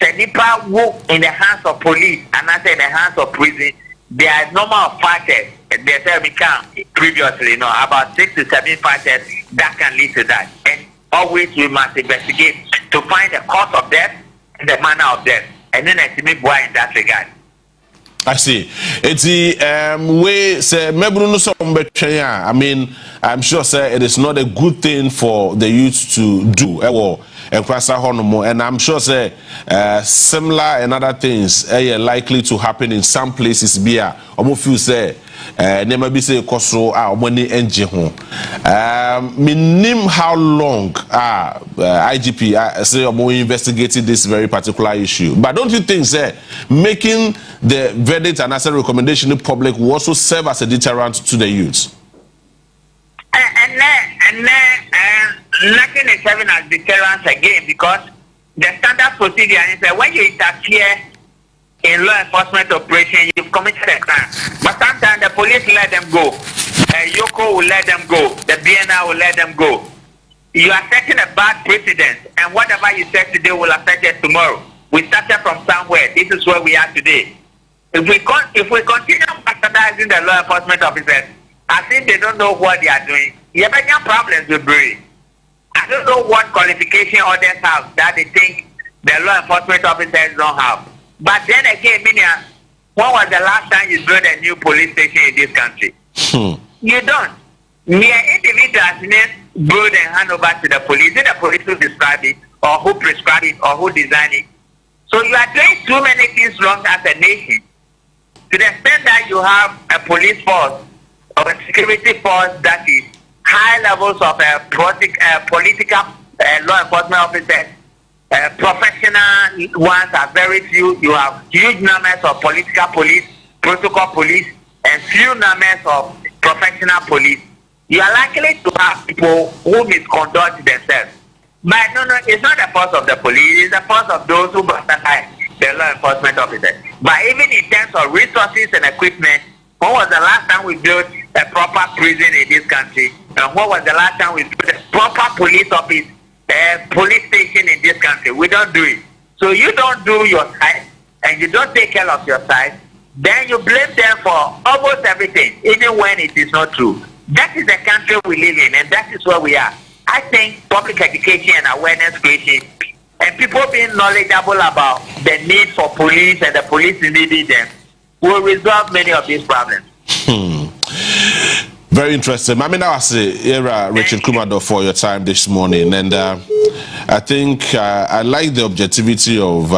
Senipa work in the hands of police and not in the hands of prison. There are normal fighters. They say we can previously, about 6 to 7 fighters that can lead to that. And always we must investigate to find the cause of death and the manner of death. And then I see me boy in that regard. I see. It's the way say I mean, I'm sure sir it is not a good thing for the youth to do. And I'm sure say similar and other things are likely to happen in some places. Bia almost feel say never be say koso money engine home. Minim how long IGP say more investigating this very particular issue. But don't you think say making the verdict and as a recommendation to the public will also serve as a deterrent to the youths? Nothing is serving as deterrence again, because the standard procedure is that when you interfere in law enforcement operation, you've committed a crime. But sometimes the police let them go. Yoko will let them go. The BNI will let them go. You are setting a bad precedent, and whatever you said today will affect us tomorrow. We started from somewhere. This is where we are today. If we continue bastardizing the law enforcement officers as if they don't know what they are doing, you have any problems with brain. I don't know what qualification others have that they think the law enforcement officers don't have. But then again, Minia, when was the last time you built a new police station in this country? You don't. Mere individuals build and hand over to the police. Is it the police who describe it, or who prescribe it, or who design it? So you are doing too many things wrong as a nation. To the extent that you have a police force or a security force that is high levels of political law enforcement officers, professional ones are very few. You have huge numbers of political police protocol police and few numbers of professional police, you are likely to have people who misconduct themselves. But no, it's not the fault of the police, it's the fault of those who bastardize the law enforcement officers. But even in terms of resources and equipment, when was the last time we built a proper prison in this country? And when was the last time we built a proper police office, police station in this country? We don't do it. So you don't do your side and you don't take care of your side, then you blame them for almost everything, even when it is not true. That is the country we live in, and that is where we are. I think public education and awareness creation and people being knowledgeable about the need for police and the police needing them will resolve many of these problems. Very interesting. I mean, I was Richard Kumado for your time this morning, and I think I like the objectivity of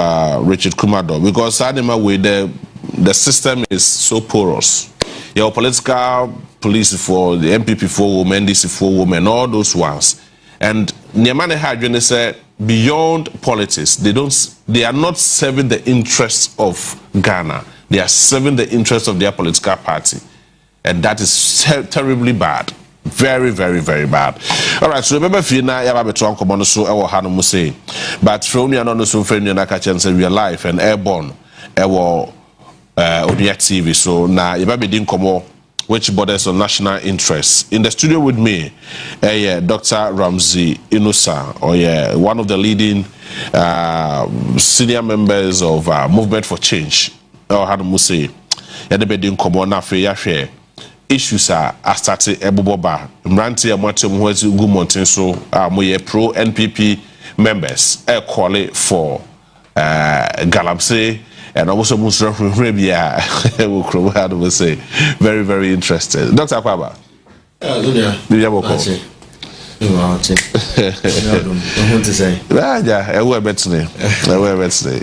Richard Kumado because anyway, the system is so porous. Your political police for the NPP for women, DC for women, all those ones, and Niamane Hadjane said beyond politics, they are not serving the interests of Ghana. They are serving the interests of their political party. And that is terribly bad. Very, very, very bad. All right, so remember, Fina, you have a strong command, so I will have to say. But from you, I know some friend, you say we are live and airborne, on the TV. So now, you might be doing come which borders on national interests. In the studio with me, Dr. Ramsey Inusa, one of the leading senior members of Movement for Change. Or how to say, you come on after issues are started eboboba mranti amatem ho ati gu monten so moye pro NPP members call it for galamsey and also musra bia we kro how do we say very, very interested. Dr. Kwaba bia boko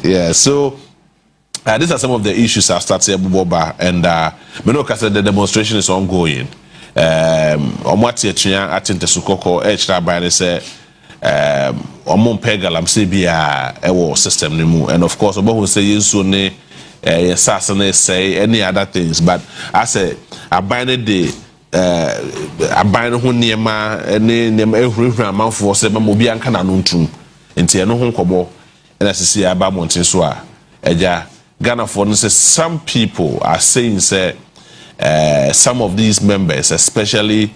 yeah, so these are some of the issues that started Boba, and Menoka said the demonstration is ongoing. Omwati echian atinte sukoko echra bayane say omon pegalam se bia ewo system nimu, and of course obo say yesu ne yesasane say any other things, but I say abane de abane ho niema ene niema ehurihura amanfo se ma obi anka na no ntum enti eno ho nkobo na sisi aba monten so a eja Ghana for instance, some people are saying say some of these members, especially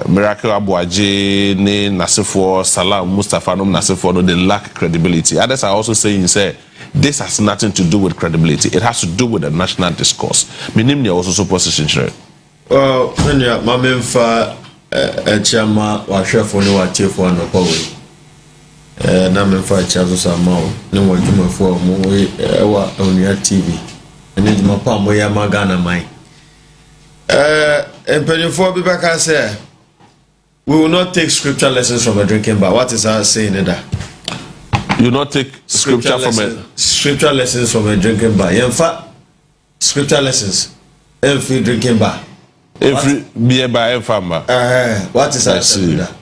Miracles Aboagye, Nasifo, Salam, Mustafa, Nasifo, they lack credibility. Others are also saying say this has nothing to do with credibility. It has to do with the national discourse. Minimum also supposed to share. Well, when you mamemfa chama wa chefo ni wa chefo no power. Na memfa chazo samao ne wadwumafo mo ewa onia TV ene dwuma pa mo ya magana mai empenifo bi baka say we will not take scripture lessons from a drinking bar. What is our saying that you will not take scripture lessons from a drinking bar? In fact, scripture lessons every drinking bar, every beer bar and farmer. What is our saying that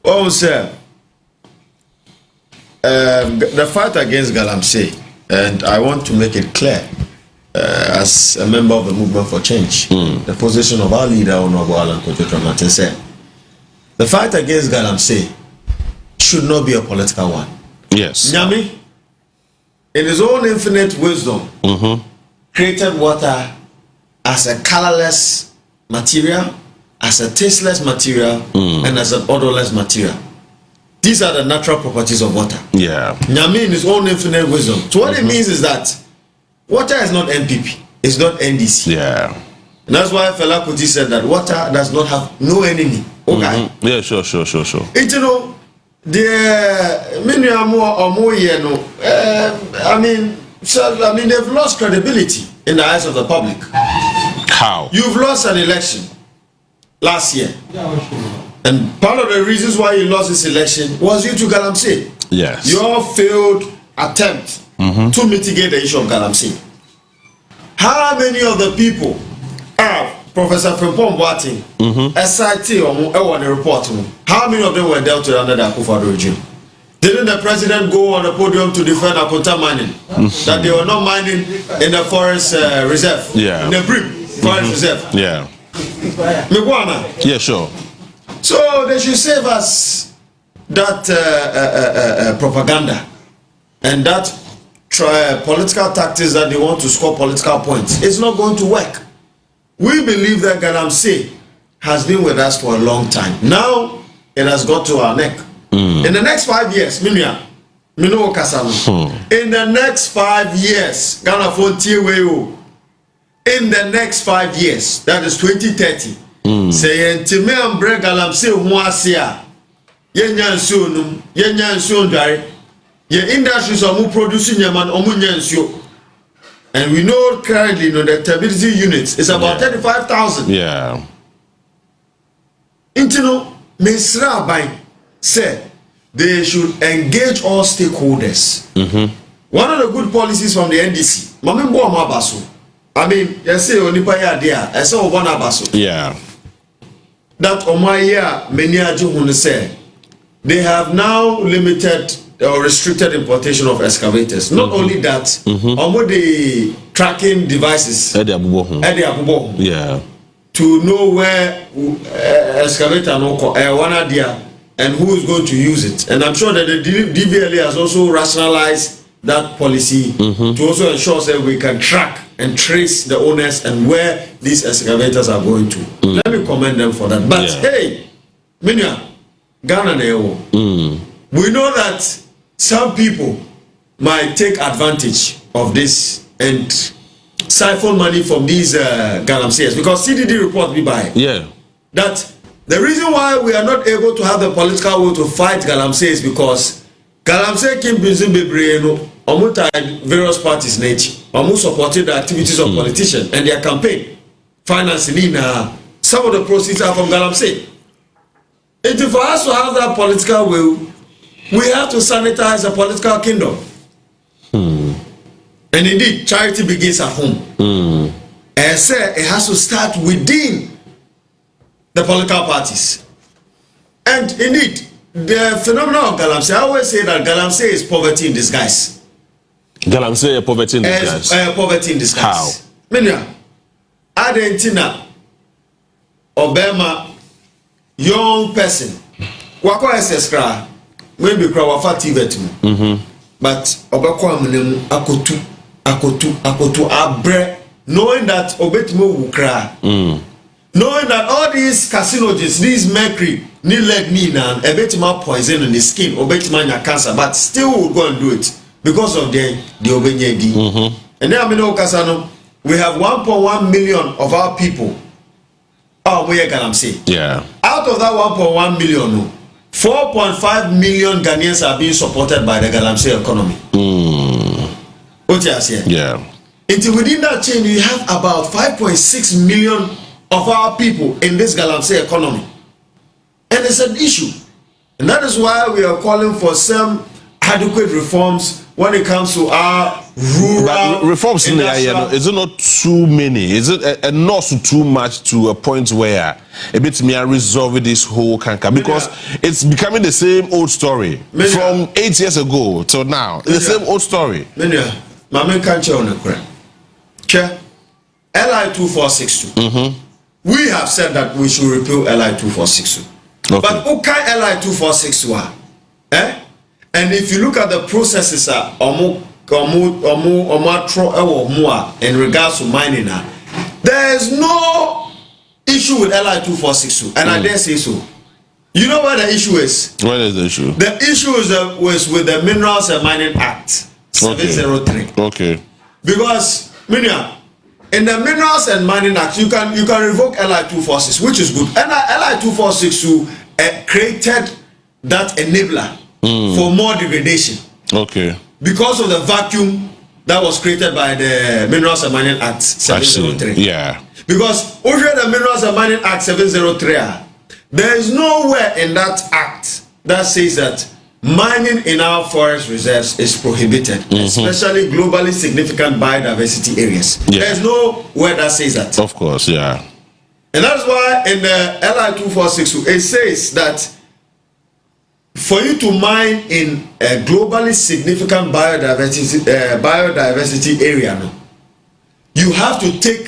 Oh, sir. The fight against galamsey, and I want to make it clear, as a member of the Movement for Change, the position of our leader, Honorable Alan Kojo said, the fight against galamsey should not be a political one. Yes. Nyami, in his own infinite wisdom, created water as a colorless material, as a tasteless material, and as an odorless material. These are the natural properties of water. Yeah. Nyami in his own infinite wisdom. So what it means is that water is not NPP, it's not NDC. Yeah. And that's why Fela Kuti said that water does not have no enemy. Okay. Yeah, sure. It, you know, the they've lost credibility in the eyes of the public. How? You've lost an election last year. And part of the reasons why you lost this election was due to galamsey. Yes. Your failed attempt to mitigate the issue of galamsey. How many of the people Professor Frimpong Boateng SIT on the report, how many of them were dealt with under the Akufo-Addo regime? Didn't the president go on the podium to defend Akonta mining? That they were not mining in the forest reserve? Yeah. In the Brim forest reserve? Yeah. Yeah, sure. So they should save us that propaganda and that political tactics that they want to score political points. It's not going to work. We believe that galamsey has been with us for a long time. Now it has got to our neck. In the next 5 years, in the next 5 years, Ghana in the next 5 years, that is 2030. Say ntime ambre galamsey ho asia. Yenya nsuo ndare. Ye industries omu producing yaman omu nsuo. And we know currently the turbidity units is about 35,000. Yeah. Intino Mesra Bank said they should engage all stakeholders. One of the good policies from the NDC, Mamimbo Amabaso. I mean, you say Onipa there, I saw one Abaso. Yeah. That Omaya Meniaju said they have now limited or restricted importation of excavators. Not only that, the tracking devices yeah. to know where excavator one idea and who is going to use it. And I'm sure that the DVLA has also rationalized that policy to also ensure that we can track and trace the owners and where these excavators are going to. Let me commend them for that. But hey, Minya, Ghana we know that some people might take advantage of this and siphon money from these galamseyers, because CDD report me by that the reason why we are not able to have the political will to fight galamsey is because galamsey came busy bebreno various parties supported the activities of politicians and their campaign financing some of the proceeds are from galamsey. And for us to have that political will, we have to sanitize the political kingdom. And indeed, charity begins at home. And say it has to start within the political parties. And indeed, the phenomenon of galamsey, I always say that galamsey is poverty in disguise. Galamsey is poverty in disguise. Poverty in disguise. How? Minya, Argentina, Obama, young person, wako SS kra, maybe kra wafa tivet mu. But obako amnemu akotu abre, knowing that obetimo wukra. Knowing that all these carcinogens, these mercury, ni leg ni na obetima poison in the skin, obetima nya cancer, but still will go and do it because of the obenyedi. And then we have 1.1 million of our people. Yeah. Out of that 1.1 million, 4.5 million Ghanaians are being supported by the galamsey economy. Yeah. Until within that chain, we have about 5.6 million of our people in this galamsey economy. And it's an issue. And that is why we are calling for some adequate reforms when it comes to our rural reforms. Is it not too many? Is it not too much to a point where a bit me resolve this whole canker? Because it's becoming the same old story from 8 years ago till now. The same old story. Mama can't on the crap. LI 2462. We have said that we should repeal LI 2462. But okay, LI 2461. And if you look at the processes in regards to mining, there is no issue with LI 2462, and I dare say so. You know what the issue is? What is the issue? The issue was with the Minerals and Mining Act 703. Okay. Because in the Minerals and Mining Act, you can revoke LI 246, which is good. And LI 246 created that enabler for more degradation. Okay. Because of the vacuum that was created by the Minerals and Mining Act 703. Yeah. Because over the Minerals and Mining Act 703, there is nowhere in that act that says that mining in our forest reserves is prohibited, especially globally significant biodiversity areas. There is nowhere that says that. Of course, yeah. And that's why in the LI 2462 it says that for you to mine in a globally significant biodiversity area, no, you have to take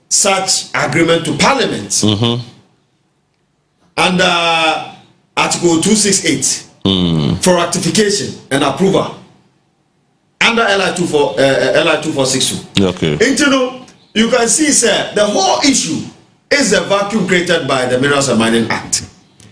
such agreement to Parliament under Article 268 for ratification and approval under LI 2462. Okay. You can see, sir, the whole issue is a vacuum created by the Minerals and Mining Act.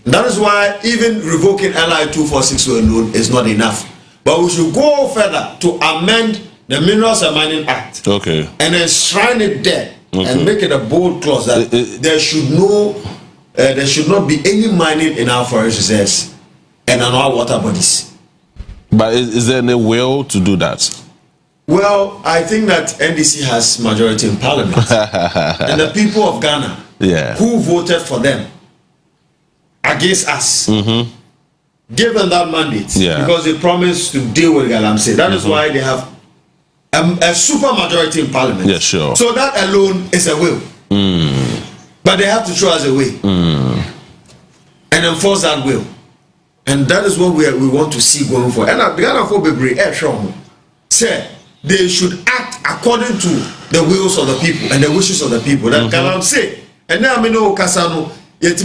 That is why even revoking LI 2462 alone is not enough. But we should go further to amend the Minerals and Mining Act. Okay. And enshrine it there and make it a bold clause that there should not be any mining in our forest reserves and in our water bodies. But is there any will to do that? Well, I think that NDC has majority in Parliament. And the people of Ghana who voted for them against us gave them that mandate because they promised to deal with galamsey. That is why they have a super majority in Parliament. Yeah, sure. So that alone is a will. But they have to show us a way and enforce that will. And that is what we want to see going forward. And the Ghana for Bebre say they should act according to the wills of the people and the wishes of the people. That galamsey. And now I know Kasano. Deformity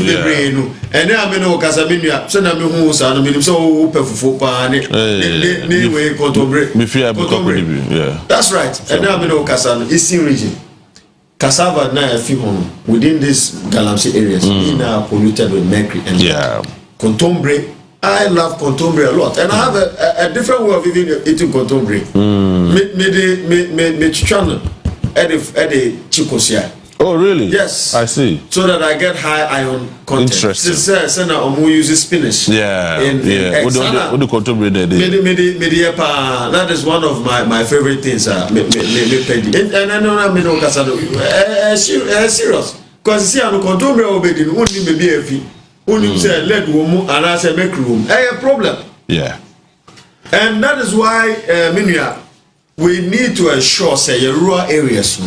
the brain. And then I mean, Casamina, so now me who so that's right. And then I mean, Casan, Eastern region. Cassava now a few within these galamsey areas in are polluted with mercury and contombre. I love contombre a lot, and I have a different way of eating contombre. Me chichano, Eddie chikosia. Oh, really? Yes. I see. So that I get high iron content. Interesting. Sena omu use spinach. What do contombre there? That is one of my favorite things. And I know I mean serious. Because see, I'm contombre obedi only maybe a fee. Only say let woman and I say make room. A problem. Yeah. And that is why we need to ensure say rural areas.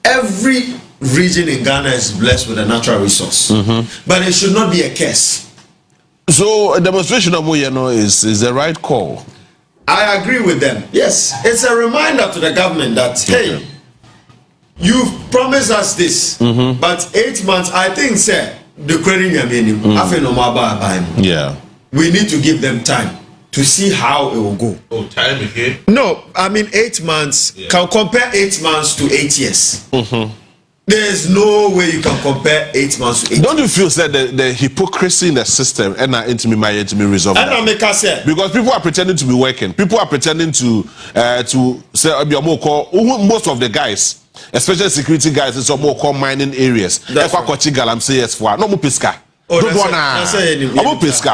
Every region in Ghana is blessed with a natural resource, but it should not be a curse. So a demonstration of Moyano is the right call. I agree with them. Yes, it's a reminder to the government that hey, you've promised us this, but 8 months. I think, sir, the credit we need to give them time to see how it will go. Oh, time again? No, I mean 8 months. Can compare 8 months to 8 years. There's no way you can compare 8 months to 8 Don't you feel that the hypocrisy in the system and not into me resolve that? Because people are pretending to be working. People are pretending to say most of the guys, especially security guys, in some more mining areas. That's right.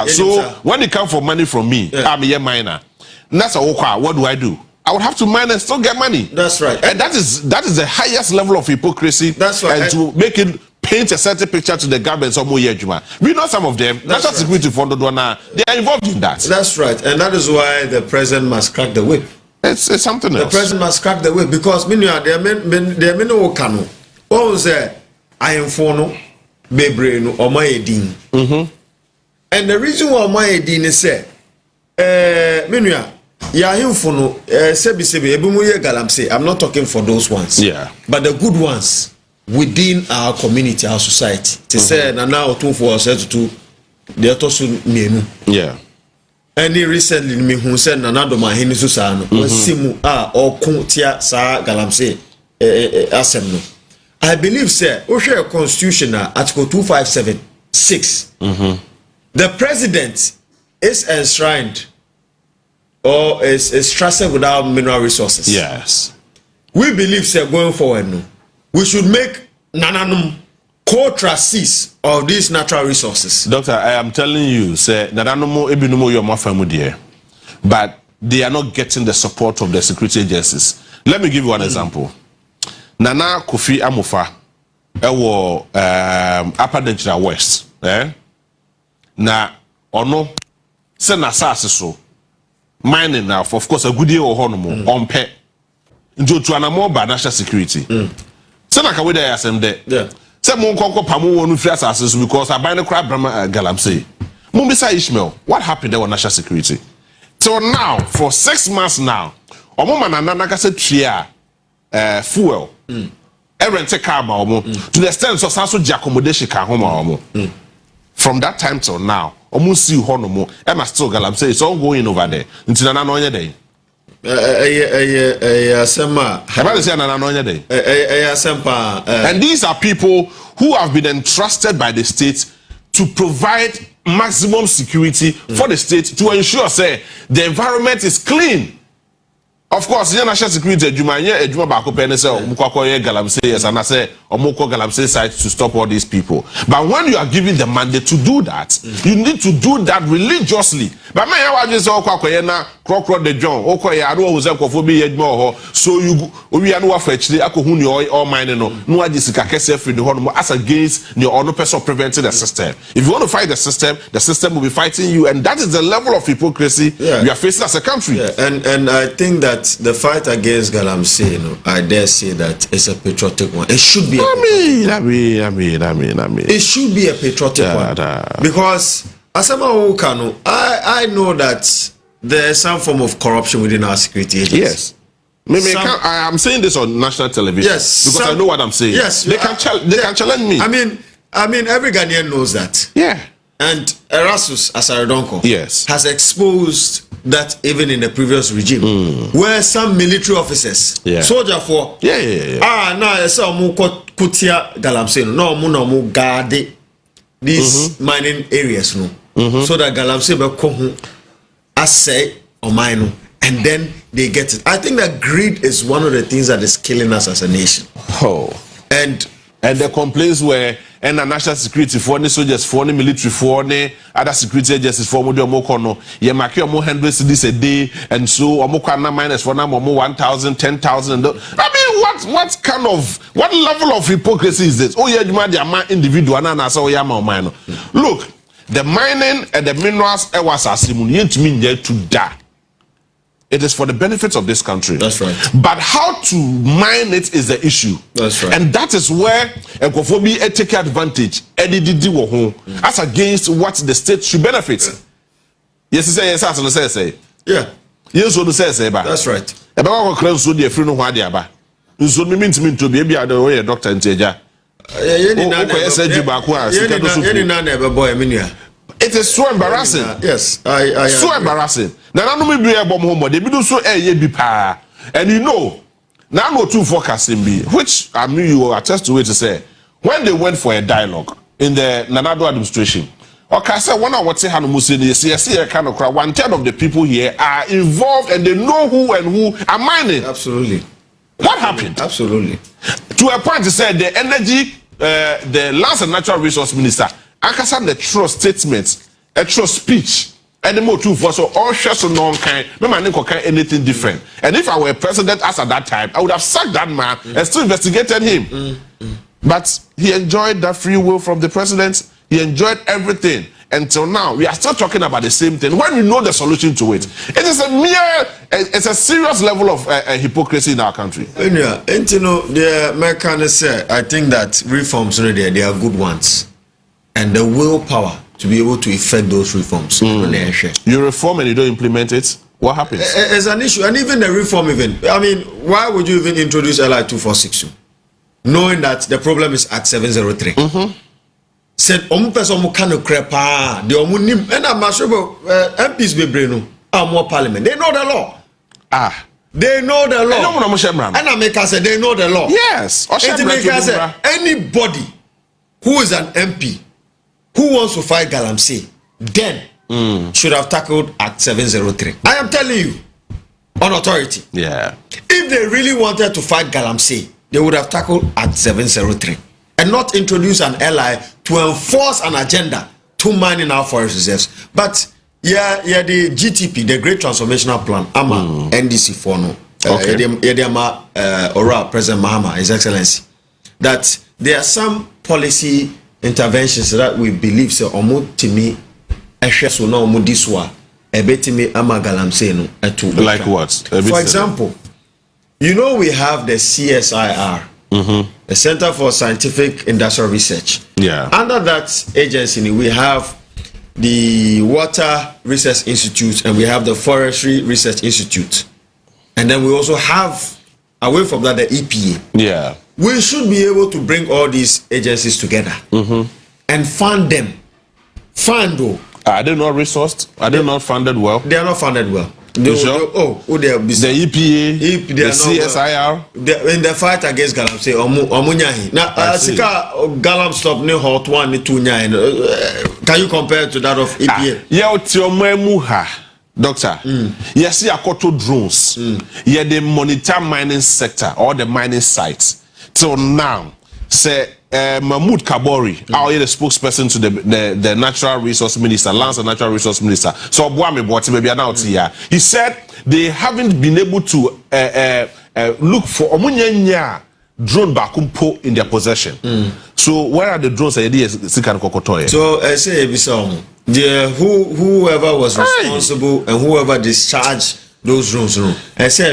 So when they come for money from me, I'm a miner. That's what do I do? I would have to mine and still get money. That's right. And that is the highest level of hypocrisy. That's right. And to make it paint a certain picture to the government some more. We know some of them. That's right. Security fund, they are involved in that. That's right. And that is why the president must crack the whip. It's something else. The president must crack the whip because there are many okano. What was there? I am for no bebre no omayedin. And the reason why omayedin is say galamsey. I'm not talking for those ones. Yeah. But the good ones within our community, our society. To say now for us to the menu. Yeah. And recently me who said nanado mahini susano simu or kuntia sa galamsey asem. I believe sir, Osha Constitution Article 257(6). The president is enshrined or is trusted without mineral resources. Yes. We believe, sir, going forward, we should make Nananum co-trustees of these natural resources. Doctor, I am telling you, sir, Nananum ebinumo your mafamu dear, but they are not getting the support of the security agencies. Let me give you one example. Nana Kofi Amufa, ewo Upper Nigeria West, na ono se na so mining now, of course, a good year or honomo on pet into to an more by national security. Senaka with the SM there. Say Some more conquer Pamu won't fear assassins because I buy the crab galamsey. Mumbisa Ishmael, what happened there on national security? So now, for 6 months now, Omoma and Nanaka said tria fuel. Everyone take car to the extent so Sanso accommodation car home. From that time till now, almost see Honomo, Emma still galamsey, it's all going over there. Until another day. And these are people who have been entrusted by the state to provide maximum security for the state to ensure say the environment is clean. Of course, national security ejuma ba ko pene say omukwakoye galamsey yes and I say omukwa galamsey site to stop all these people. But when you are given the mandate to do that, you need to do that religiously. But me wa just okwakoye na krokro de John okoye aro wo ze kwofo bi ejuma ho so you we anu wa fetchire akohu ni all mine no ajisika kese free the hono as against the other person preventing the system. If you want to fight the system will be fighting you, and that is the level of hypocrisy we are facing as a country. And I think that the fight against galamsey, I dare say that it's a patriotic one. It should be. It should be a patriotic one because I know that there is some form of corruption within our security agencies. Yes. Maybe I am saying this on national television. Yes, because I know what I'm saying. Yes, they can challenge me. I mean, every Ghanaian knows that. Yeah. And Erasmus Asaredonko has exposed that even in the previous regime, where some military officers, soldier for now some kutia galamsey no mu guard these mining areas so that galamsey be come assay or mine and then they get it. I think that greed is one of the things that is killing us as a nation. And the complaints were and the national security for the soldiers, for the military, for the other security agencies, for more kono, ye make more 100 cedis a day, and so omokana minus for now more 1,000, 10,000. I mean, what level of hypocrisy is this? Oh yeah, you might man individual and so yama mine. Look, the mining and the minerals was asimun to mean there to die. It is for the benefits of this country. That's right. But how to mine it is the issue. That's right. And that is where Ekofobi take advantage as against what the state should benefit. Yes, say. Yeah. Yes, what say. That's right. About what so the free no wadi aba. So me mean to be a doctor in Teja. It is so embarrassing. Yes, I so agree. Embarrassing. Now, no me be a bomb home. They do so be pa. And you know, now no two forecasting be, which I mean you will attest to it to say, when they went for a dialogue in the Nanado administration, okay, so one of what say Hanu Musini, see a kind of crowd, 1/3 of the people here are involved and they know who are mining. Absolutely. What happened? Absolutely. To a point to say the energy, the Lands and Natural Resource Minister, Akasa the trust statements, a trust speech, and the more too for so all shares so non kind, no man can anything different. And if I were president as at that time, I would have sacked that man and still investigated him. But he enjoyed that free will from the president. He enjoyed everything until now. We are still talking about the same thing when we know the solution to it. It is it's a serious level of hypocrisy in our country. Yeah, and you know, the Americans say, I think that reforms they are good ones. And the willpower to be able to effect those reforms. You reform and you don't implement it, what happens? It's an issue. And even the reform I mean, why would you even introduce LI 2462? Knowing that the problem is at 703. Said person can crepa the omunim and I'm sure MPs be brain more parliament. They know the law. They know the law. And I make us say they know the law. Yes. Anybody who is an MP who wants to fight galamsey then should have tackled at 703. I am telling you, on authority. Yeah. If they really wanted to fight galamsey, they would have tackled at 703 and not introduce an ally to enforce an agenda to mine in our forest reserves. But the GTP, the Great Transformational Plan, NDC for no. Ora President Mahama, His Excellency, that there are some policy interventions that we believe so omotimi ehweso na omodiswa ebetimi amagalamsey no eto. Like what? For example, you know we have the CSIR, a Center for Scientific Industrial Research. Yeah. Under that agency, we have the Water Research Institute and we have the Forestry Research Institute. And then we also have, away from that, the EPA. Yeah. We should be able to bring all these agencies together and fund them. Are they not resourced? Are they not funded well? They are not funded well. They are the EPA, the CSIR. In the fight against galamsey, now Sika galam stop ne hot one ne two nine. Can you compare to that of EPA? Yeah, Tiomemuha, doctor. Yes, you are drones. Yeah, the monitor mining sector or the mining sites. Till now, say Mahmoud Kabori, the spokesperson to the Natural Resource Minister, Lands and Natural Resource Minister. So he said they haven't been able to look for drone bakumpo in their possession. So where are the drones? So I say whoever was responsible and whoever discharged those drones, I say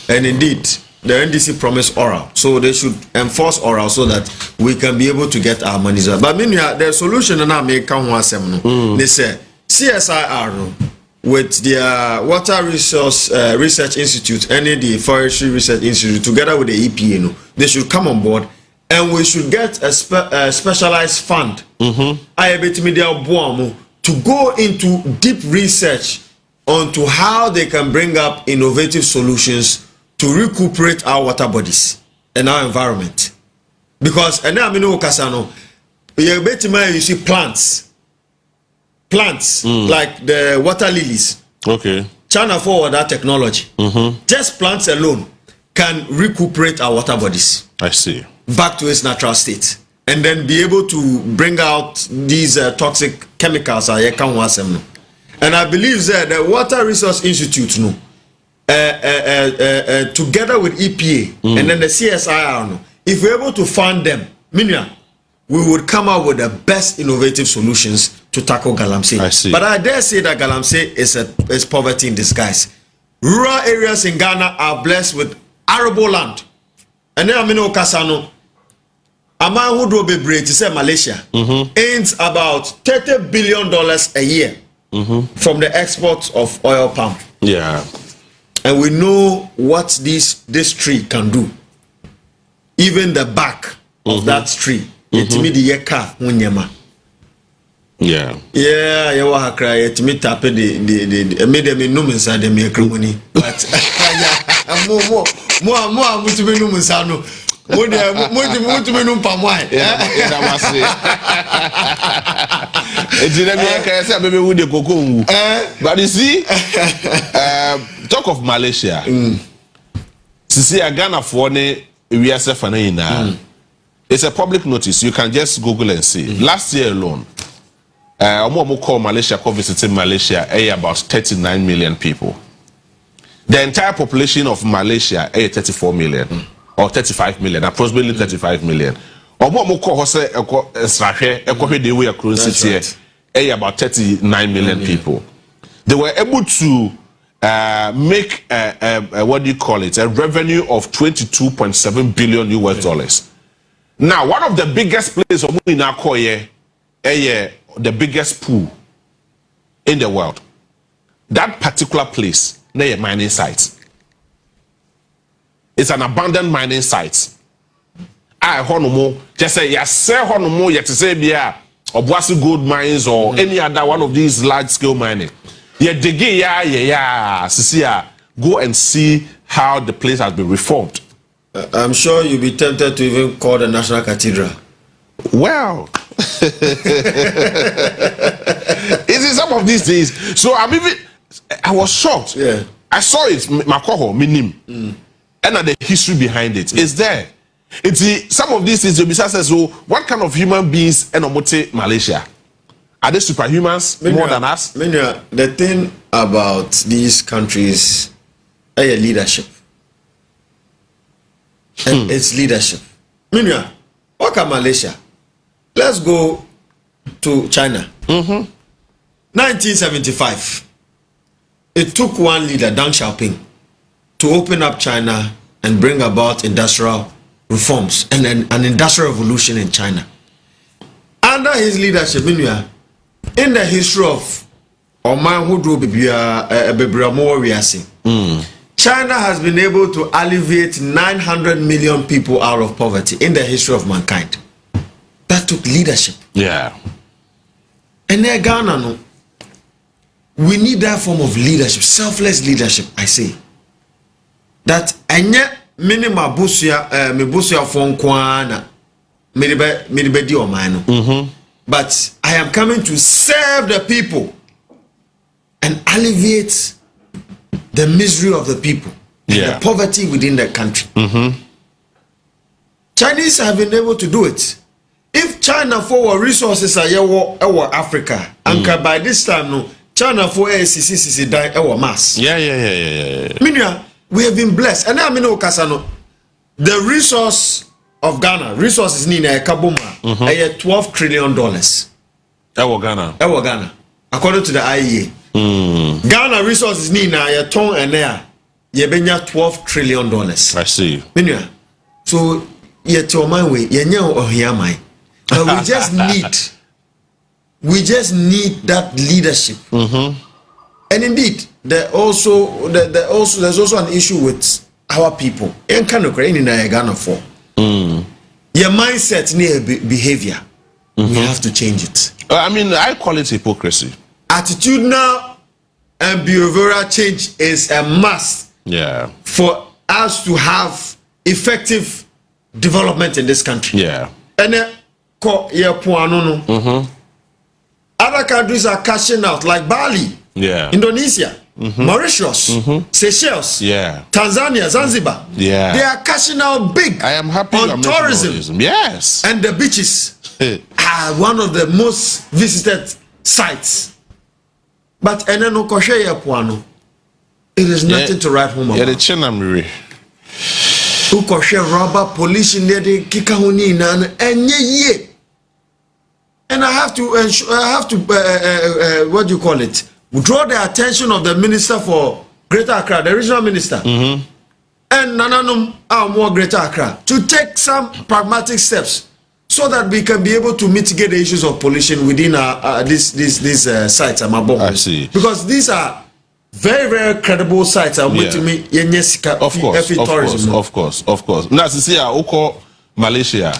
and indeed the NDC promised oral, so they should enforce oral so that we can be able to get our money. But meanwhile, the solution and I make they say CSIR with the Water Resource Research Institute and the Forestry Research Institute together with the EPA, they should come on board and we should get a specialized fund. To go into deep research onto how they can bring up innovative solutions to recuperate our water bodies and our environment. Because and now you see plants like the water lilies. Okay. China forward that technology. Just plants alone can recuperate our water bodies. I see. Back to its natural state. And then be able to bring out these toxic chemicals. And I believe that the Water Resource Institute together with EPA and then the CSIR, if we're able to fund them, we would come out with the best innovative solutions to tackle galamsey. I see. But I dare say that galamsey is poverty in disguise. Rural areas in Ghana are blessed with arable land. And then Kasano, Aman who be brave to say Malaysia earns about $30 billion a year from the export of oil palm. Yeah. And we know what this tree can do. Even the back of that tree. Yeah. Yeah, you want to cry. It me tap the made them in numbers and them make money. But more to be numbers. More to be number one. But you see, talk of Malaysia. See, Ghana for it's a public notice. You can just Google and see. Last year alone, Malaysia visiting Malaysia, about 39 million people. The entire population of Malaysia, 34 million or 35 million, approximately 35 million. About 39 million people. They were able to make what do you call it? A revenue of $22.7 billion US. Now, one of the biggest places in Akoye, the biggest pool in the world. That particular place, near a mining site. It's an abandoned mining site. I honomo just say yes, honomo yet to say Boadu gold mines or any other one of these large scale mining. Go and see how the place has been reformed. I'm sure you'll be tempted to even call the National Cathedral. Well, it's in some of these days. So I was shocked. Yeah. I saw it, Makoho, Minim, and the history behind it. It's there. It's some of these things. You'll be says, so what kind of human beings in Malaysia? Are they superhumans more than us? The thing about these countries is leadership. And it's leadership. What can Malaysia? Let's go to China. 1975. It took one leader, Deng Xiaoping, to open up China and bring about industrial reforms and an industrial revolution in China. Under his leadership, in the history of Oman Hudu China has been able to alleviate 900 million people out of poverty in the history of mankind. That took leadership. Yeah. And there, Ghana, no, we need that form of leadership, selfless leadership, I say. That anya minima busia me busia fon kwana me di omano. But I am coming to serve the people and alleviate the misery of the people, the poverty within the country. Chinese have been able to do it. If China for resources are our Africa, and by this time no China for ACCC die our mass. Yeah. Meaning we have been blessed, and I mean Okasano, the resource of Ghana, resources ni na kaboma, $12 trillion. Ewo Ghana, according to the IEA. Ghana resources ni na ya ton enea ye benya $12 trillion. I see. Meaning, so ye to my way ye nya ohiamai. But we just need that leadership. And indeed, there's also an issue with our people. In Ghana for your mindset near behavior, we have to change it. I mean, I call it hypocrisy. Attitudinal and behavioral change is a must. Yeah. For us to have effective development in this country. Yeah. And other countries are cashing out, like Bali, Indonesia, Mauritius, Seychelles, Tanzania, Zanzibar. Yeah. They are cashing out big. I am happy on tourism. Yes. And the beaches are one of the most visited sites. But it is nothing to write home about. Rubber pollution and I have to what do you call it? Draw the attention of the minister for Greater Accra, the regional minister, and Nananum more Greater Accra to take some pragmatic steps so that we can be able to mitigate the issues of pollution within these sites. I see. Because these are very, very credible sites. Of course. Now, see, Malaysia,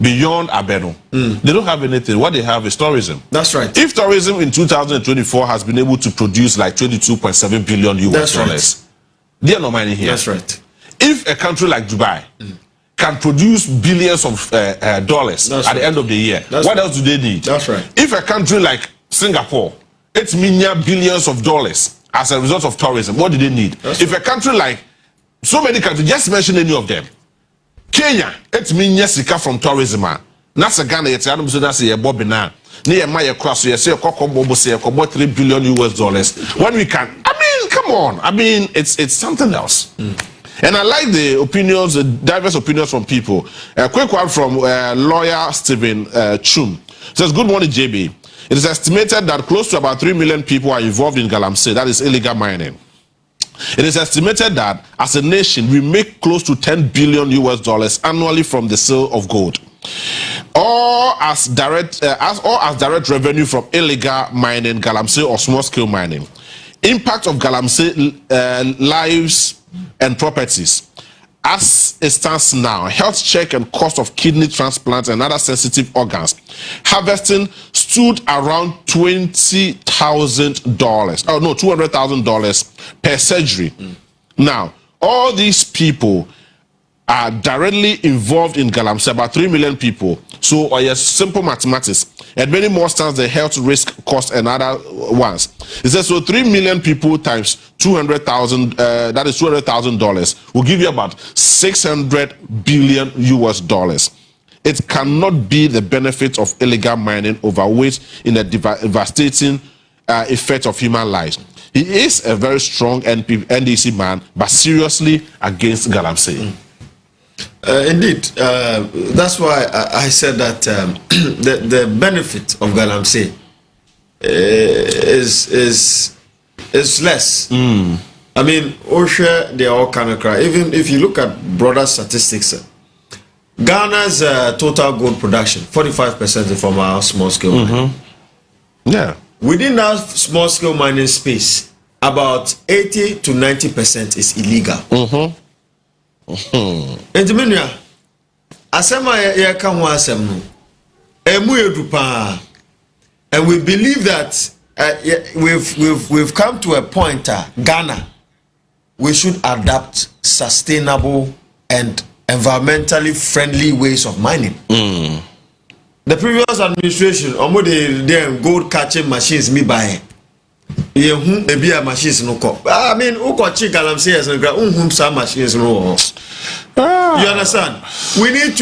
beyond Abeno, they don't have anything. What they have is tourism. That's right. If tourism in 2024 has been able to produce like 22.7 billion US dollars, they are not money here. That's right. If a country like Dubai can produce billions of dollars at the end of the year, what else do they need? That's right. If a country like Singapore, it's billions of dollars as a result of tourism, what do they need? If a country like so many countries, just mention any of them. Kenya, it's sika from tourism. Nasa Ghana, it's Adam Zunasi, a Bobina. Near my cross, you say, about 3 billion US dollars. When we can, I mean, come on. I mean, it's something else. And I like the opinions, the diverse opinions from people. A quick one from lawyer Stephen Chum. Says, good morning, JB. It is estimated that close to about 3 million people are involved in galamsey, that is illegal mining. It is estimated that as a nation, we make close to 10 billion US dollars annually from the sale of gold. Or as direct revenue from illegal mining, galamsey or small-scale mining. Impact of galamsey lives and properties. As it stands now, health check and cost of kidney transplants and other sensitive organs, harvesting stood around $20,000. Oh no, $200,000 per surgery. Now, all these people are directly involved in galamsey, about 3 million people. So, simple mathematics, and many more stands the health risk cost and other ones. It says so 3 million people times 200,000, that is $200,000, will give you about 600 billion US dollars. It cannot be the benefit of illegal mining overweight in the devastating effect of human lives. He is a very strong NDC man, but seriously against galamsey. Indeed, that's why I said that the benefit of galamsey is less. I mean, OSHA, they are all kind of cry. Even if you look at broader statistics, Ghana's total gold production, 45% from our small scale mining. Yeah. Within that small scale mining space, about 80 to 90% is illegal. And Minya, asema ya kanwa asem emu edupa, and we believe that we've come to a point, Ghana, we should adapt sustainable and environmentally friendly ways of mining. The previous administration, the gold catching machines me buy. Maybe a machines no cop. I mean, who got chick galamsey as a some machines no. You understand? We need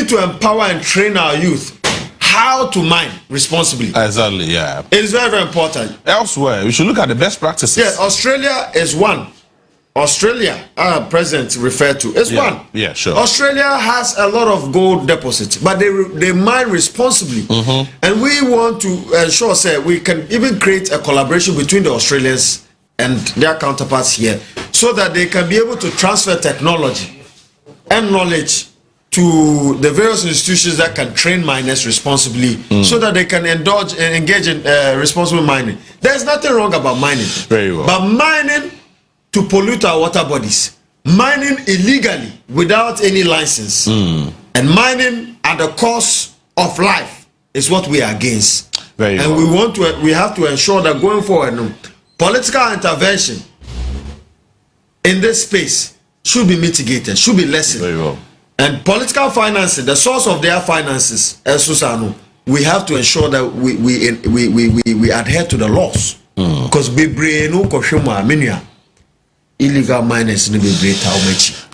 to empower and train our youth how to mine responsibly. Exactly, yeah. It is very, very important. Elsewhere, we should look at the best practices. Yes, Australia is one. Australia, our president referred to, is one. Yeah, sure. Australia has a lot of gold deposits, but they mine responsibly. And we want to ensure, say, we can even create a collaboration between the Australians and their counterparts here, so that they can be able to transfer technology and knowledge to the various institutions that can train miners responsibly, so that they can engage in responsible mining. There's nothing wrong about mining. Very well. But mining to pollute our water bodies, mining illegally without any license, and mining at the cost of life is what we are against. Very and well. we have to ensure that going forward, political intervention in this space should be mitigated, should be lessened. Very well. And political financing, the source of their finances, we have to ensure that we adhere to the laws. Because illegal miners in the